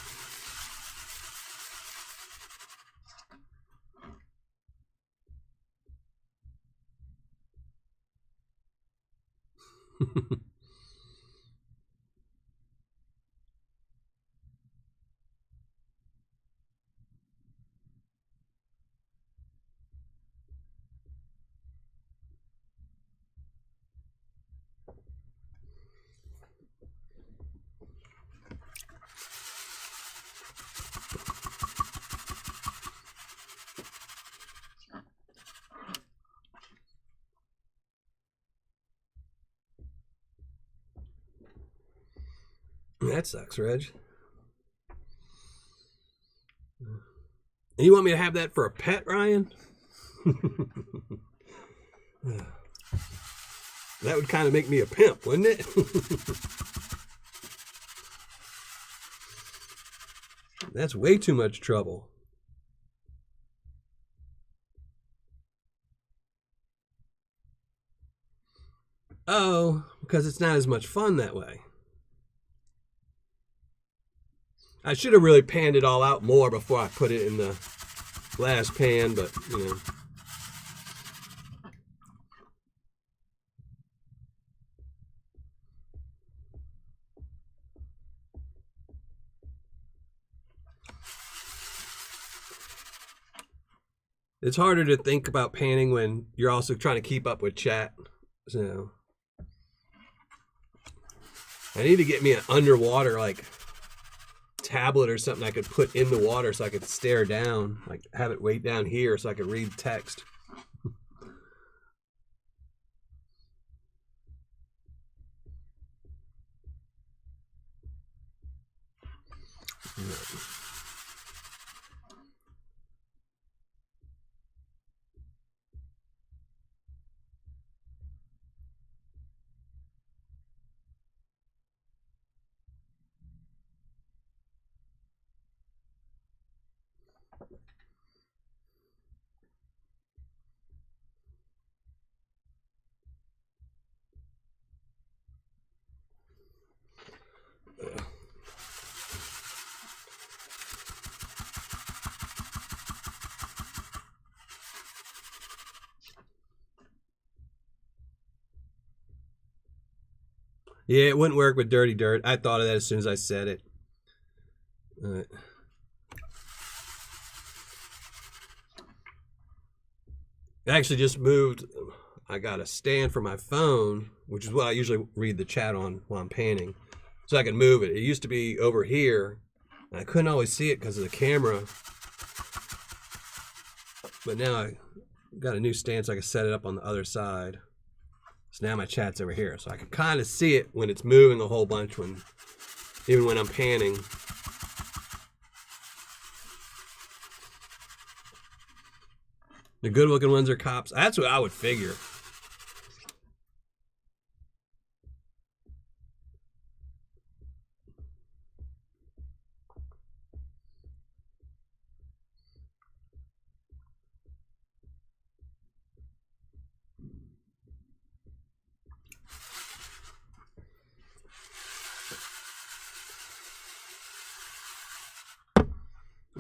That sucks, Reg. And you want me to have that for a pet, Ryan? That would kind of make me a pimp, wouldn't it? That's way too much trouble. Oh, because it's not as much fun that way. I should have really panned it all out more before I put it in the glass pan, but, you know. It's harder to think about panning when you're also trying to keep up with chat. So I need to get me an underwater like tablet or something I could put in the water so I could stare down, like have it way down here so I could read text. Yeah, it wouldn't work with Dirty Dirt. I thought of that as soon as I said it. I actually just moved. I got a stand for my phone, which is what I usually read the chat on while I'm panning, so I can move it. It used to be over here, and I couldn't always see it because of the camera. But now I got a new stand, so I can set it up on the other side. So now my chat's over here, so I can kind of see it when it's moving a whole bunch, even when I'm panning. The good looking ones are cops. That's what I would figure.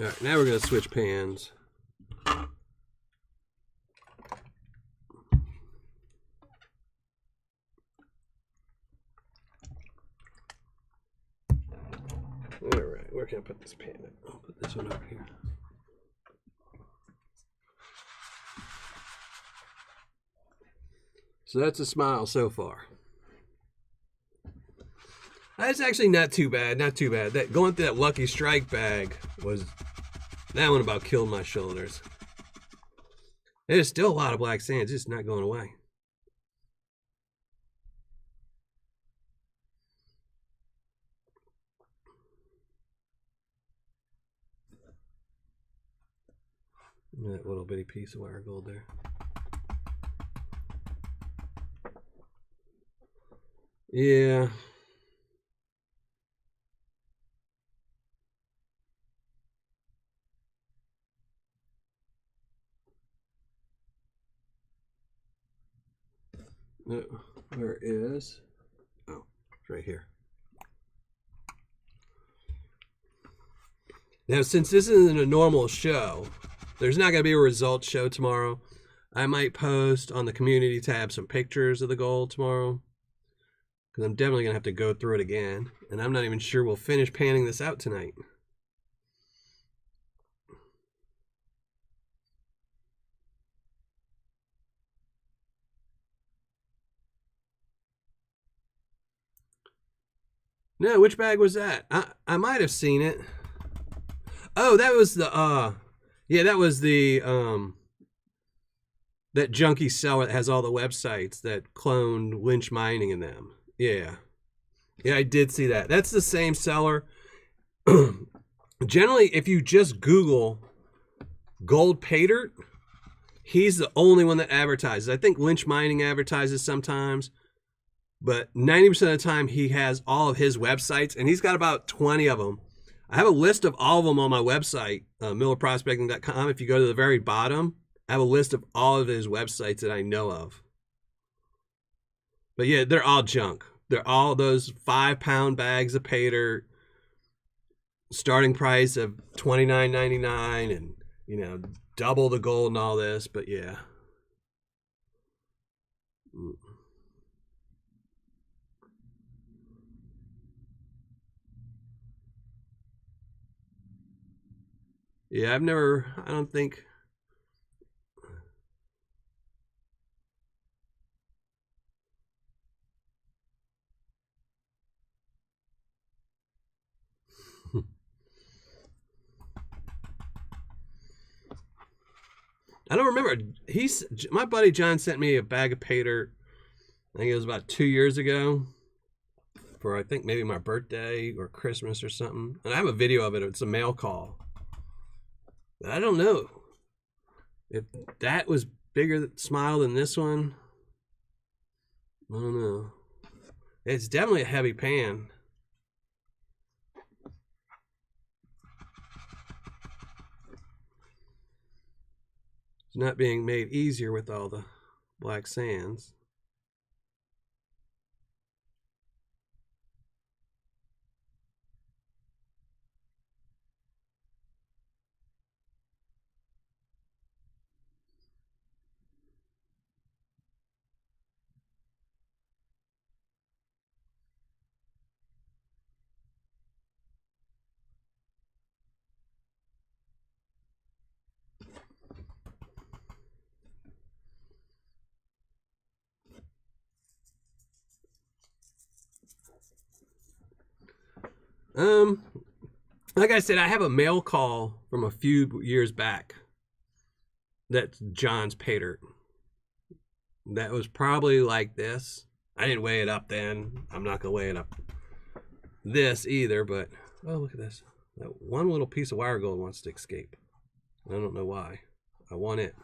All right, now we're going to switch pans. All right, where can I put this pan? I'll put this one over here. So that's a smile so far. That's actually not too bad, not too bad. That going through that Lucky Strike bag was, that one about killed my shoulders. There's still a lot of black sand, it's just not going away. That little bitty piece of wire gold there. Yeah. No, where is? Oh, it's right here. Now, since this isn't a normal show, there's not going to be a results show tomorrow. I might post on the community tab some pictures of the gold tomorrow, because I'm definitely going to have to go through it again. And I'm not even sure we'll finish panning this out tonight. No, which bag was that? I might have seen it. Oh, that was the yeah, that was the that junky seller that has all the websites that cloned Lynch Mining in them. Yeah. Yeah, I did see that. That's the same seller. Generally, if you just Google gold Paydirt, he's the only one that advertises. I think Lynch Mining advertises sometimes, but 90% of the time he has all of his websites, and he's got about 20 of them. I have a list of all of them on my website, millerprospecting.com. If you go to the very bottom, I have a list of all of his websites that I know of. But yeah, they're all junk. They're all those 5-pound bags of Paydirt, starting price of $29.99, and you know, double the gold and all this. But yeah. Yeah, I don't think. I don't remember. My buddy John sent me a bag of Paydirt. I think it was about 2 years ago for, I think, maybe my birthday or Christmas or something. And I have a video of it. It's a mail call. But I don't know if that was bigger smile than this one. I don't know. It's definitely a heavy pan. It's not being made easier with all the black sands. Like I said, I have a mail call from a few years back. That's John's Paydirt. That was probably like this. I didn't weigh it up then. I'm not gonna weigh it up this either, but oh, look at this. That one little piece of wire gold wants to escape. I don't know why. I want it.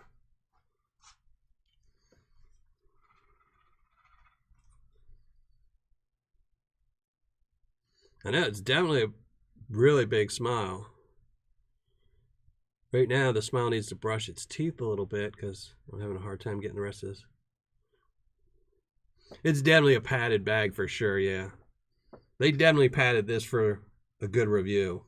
I know it's definitely a really big smile. Right now, the smile needs to brush its teeth a little bit because I'm having a hard time getting the rest of this. It's definitely a padded bag for sure, yeah. They definitely padded this for a good review.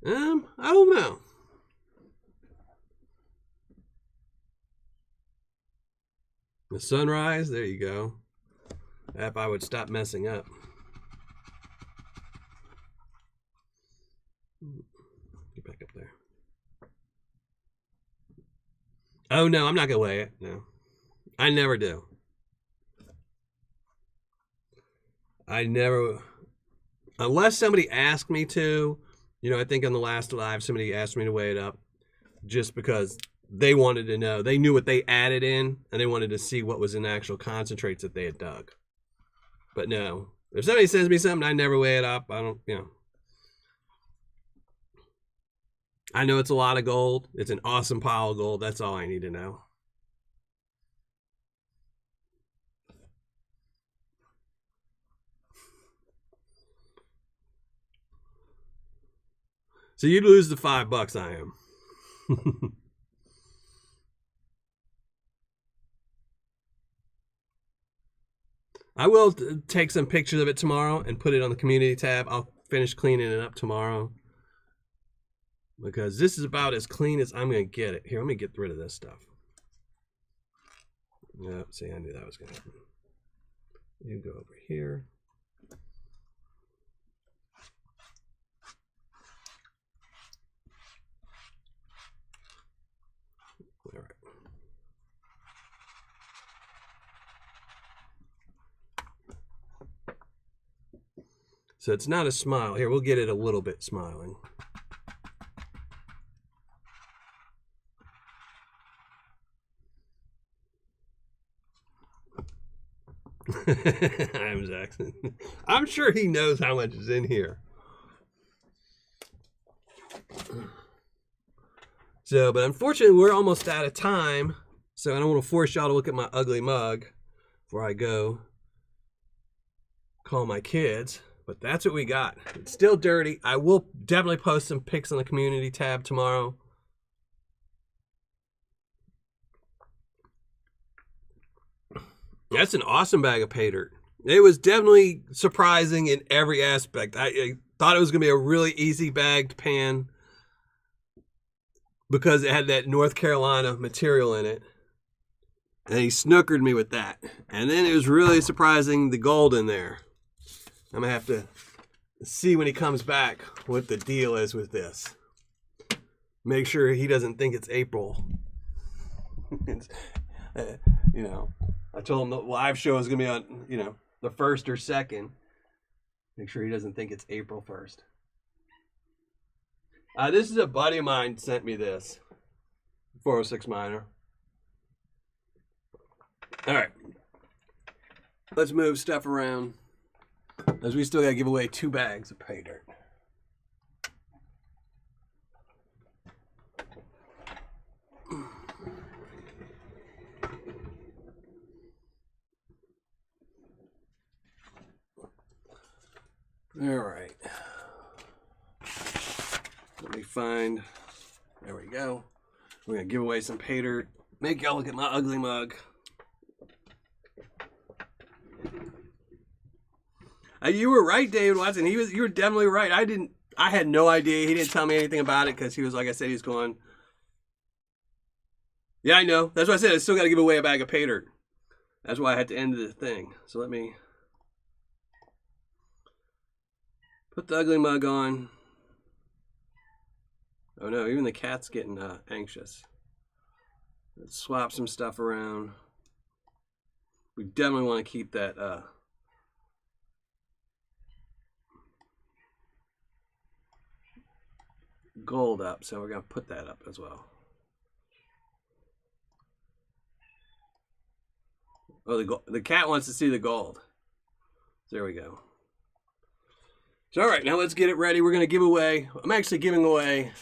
I don't know. The sunrise, there you go. If I would stop messing up. Get back up there. Oh no, I'm not gonna weigh it. No, I never do. I never, unless somebody asked me to. You know, I think on the last live somebody asked me to weigh it up, just because they wanted to know. They knew what they added in, and they wanted to see what was in actual concentrates that they had dug. But no, if somebody sends me something, I never weigh it up. I don't, you know. I know it's a lot of gold. It's an awesome pile of gold. That's all I need to know. So you'd lose the $5, I am. I will take some pictures of it tomorrow and put it on the community tab. I'll finish cleaning it up tomorrow, because this is about as clean as I'm going to get it. Here, let me get rid of this stuff. Yep, see, I knew that was going to happen. You go over here. All right. So it's not a smile. Here, we'll get it a little bit smiling. I'm Jackson. I'm sure he knows how much is in here. So, but unfortunately, we're almost out of time. So I don't want to force y'all to look at my ugly mug before I go call my kids. But that's what we got. It's still dirty. I will definitely post some pics on the community tab tomorrow. That's an awesome bag of Paydirt. It was definitely surprising in every aspect. I thought it was going to be a really easy bagged pan because it had that North Carolina material in it. And he snookered me with that. And then it was really surprising the gold in there. I'm going to have to see when he comes back what the deal is with this. Make sure he doesn't think it's April. You know, I told him the live show is going to be on, you know, the 1st or 2nd. Make sure he doesn't think it's April 1st. This is a buddy of mine sent me this. 406 Minor. All right. Let's move stuff around. As we still got to give away 2 bags of Paydirt. All right. Let me find. There we go. We're going to give away some Paydirt. Make y'all look at my ugly mug. You were right, David Watson. You were definitely right. I had no idea. He didn't tell me anything about it because he was, like I said, he's going. Yeah, I know. That's why I said I still got to give away a bag of Paydirt. That's why I had to end the thing. So let me put the ugly mug on. Oh no, even the cat's getting anxious. Let's swap some stuff around. We definitely want to keep that gold up, so we're going to put that up as well. Oh, the cat wants to see the gold. There we go. So, all right, now let's get it ready. We're going to give away, I'm actually giving away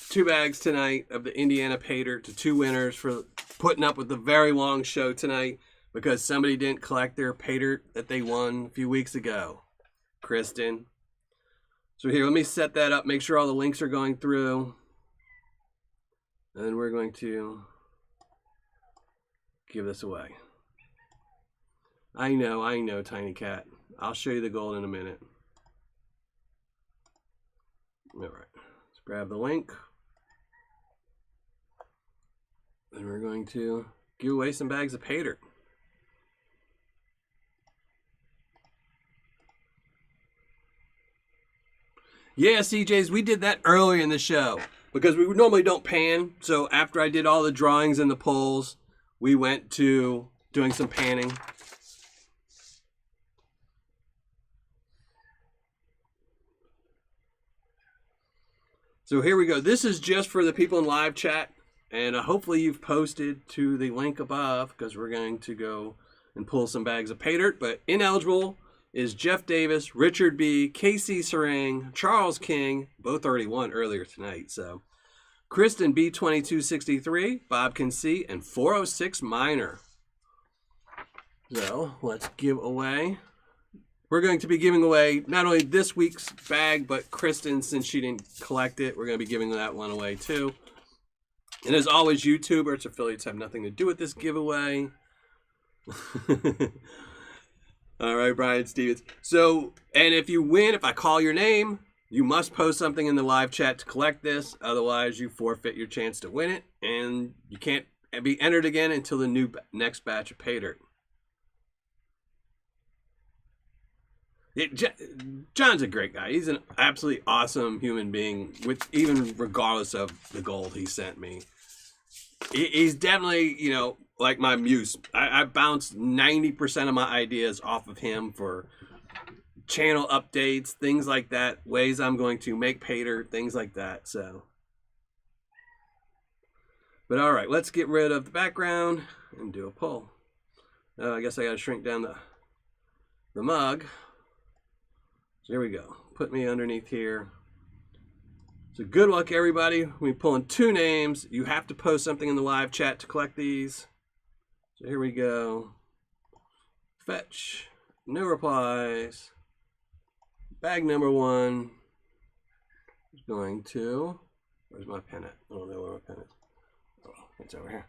2 bags tonight of the Indiana Paydirt to 2 winners for putting up with the very long show tonight because somebody didn't collect their Paydirt that they won a few weeks ago. Kristen. So here, let me set that up, make sure all the links are going through. And then we're going to give this away. I know, Tiny Cat. I'll show you the gold in a minute. All right, let's grab the link. And we're going to give away some bags of Paydirt. Yeah, CJs, we did that earlier in the show because we normally don't pan. So after I did all the drawings and the polls, we went to doing some panning. So here we go. This is just for the people in live chat. And hopefully you've posted to the link above because we're going to go and pull some bags of Paydirt. But ineligible is Jeff Davis, Richard B., Casey Sarang, Charles King, both already won earlier tonight. So Kristen B2263, Bob Can See, and 406 Minor. So let's give away. We're going to be giving away not only this week's bag, but Kristen, since she didn't collect it, we're going to be giving that one away too. And as always, YouTube or its affiliates have nothing to do with this giveaway. All right, Brian Stevens. So, and if you win, if I call your name, you must post something in the live chat to collect this. Otherwise, you forfeit your chance to win it. And you can't be entered again until the next batch of Paydirt. John's a great guy. He's an absolutely awesome human being, even regardless of the gold he sent me. He's definitely, you know, like my muse. I bounce 90% of my ideas off of him for channel updates, things like that, ways I'm going to make Paydirt, things like that. So, but all right, let's get rid of the background and do a poll. I guess I got to shrink down the mug. So here we go. Put me underneath here. So good luck, everybody. We're pulling 2 names. You have to post something in the live chat to collect these. So here we go. Fetch. No replies. Bag number 1 is going to... Where's my pen at? I don't know where my pen is. Oh, it's over here.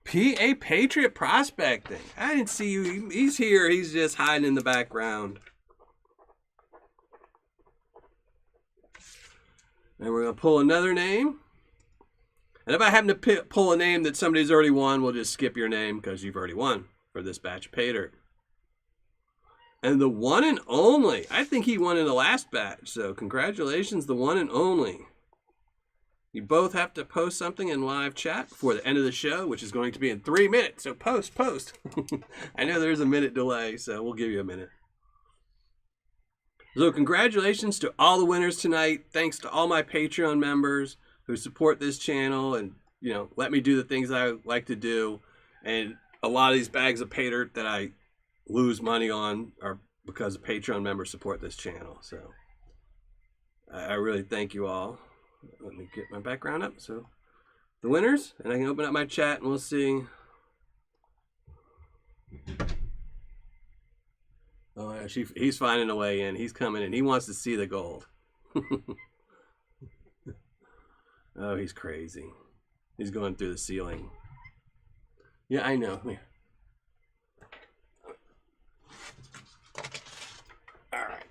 PA Patriot Prospecting. I didn't see you. He's here. He's just hiding in the background. And we're going to pull another name. And if I happen to pull a name that somebody's already won, we'll just skip your name because you've already won for this batch of Paydirt. And the one and only. I think he won in the last batch. So congratulations, the one and only. You both have to post something in live chat before the end of the show, which is going to be in 3 minutes. So post. I know there's a minute delay, so we'll give you a minute. So congratulations to all the winners tonight. Thanks to all my Patreon members who support this channel and, you know, let me do the things I like to do. And a lot of these bags of Paydirt that I lose money on are because Patreon members support this channel. So I really thank you all. Let me get my background up. So the winners, and I can open up my chat and we'll see. Oh, actually, he's finding a way in. He's coming in. He wants to see the gold. Oh, he's crazy. He's going through the ceiling. Yeah, I know. Here. All right.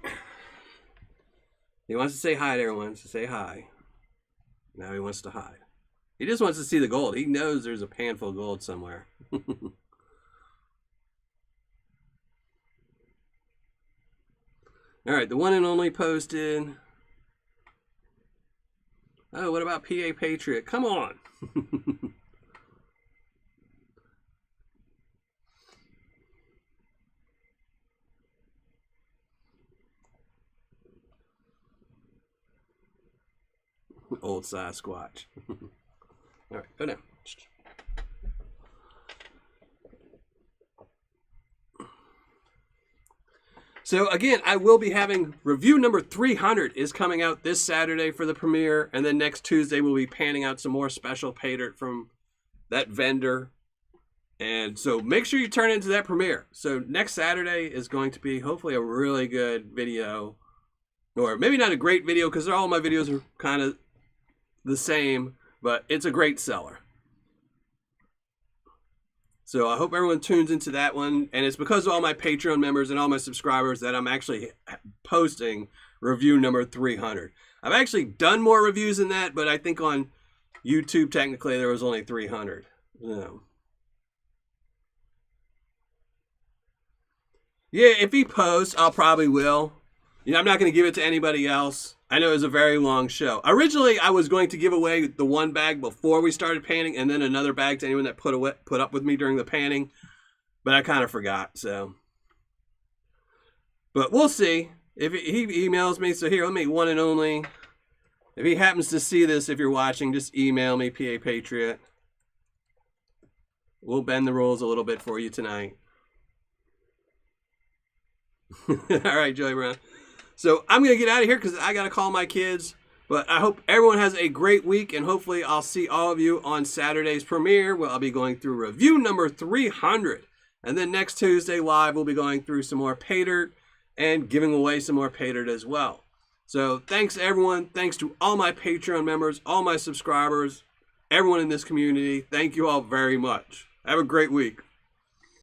He wants to say hi to everyone. So say hi. Now he wants to hide. He just wants to see the gold. He knows there's a pan full of gold somewhere. All right, the one and only posted. Oh, what about PA Patriot? Come on. Old Sasquatch. All right, go down. So again, I will be having review number 300 is coming out this Saturday for the premiere, and then next Tuesday we'll be panning out some more special Paydirt from that vendor. And so make sure you turn into that premiere. So next Saturday is going to be hopefully a really good video, or maybe not a great video because all my videos are kind of the same, but it's a great seller. So I hope everyone tunes into that one. And it's because of all my Patreon members and all my subscribers that I'm actually posting review number 300. I've actually done more reviews than that, but I think on YouTube, technically, there was only 300. Yeah, if he posts, I'll probably will. You know, I'm not going to give it to anybody else. I know it was a very long show. Originally, I was going to give away the one bag before we started panning, and then another bag to anyone that put up with me during the panning. But I kind of forgot, so. But we'll see. If he emails me, so here, let me one and only. If he happens to see this, if you're watching, just email me, PA Patriot. We'll bend the rules a little bit for you tonight. All right, Joey Brown. So I'm going to get out of here because I got to call my kids. But I hope everyone has a great week, and hopefully I'll see all of you on Saturday's premiere, where I'll be going through review number 300. And then next Tuesday live, we'll be going through some more Paydirt and giving away some more Paydirt as well. So thanks, everyone. Thanks to all my Patreon members, all my subscribers, everyone in this community. Thank you all very much. Have a great week.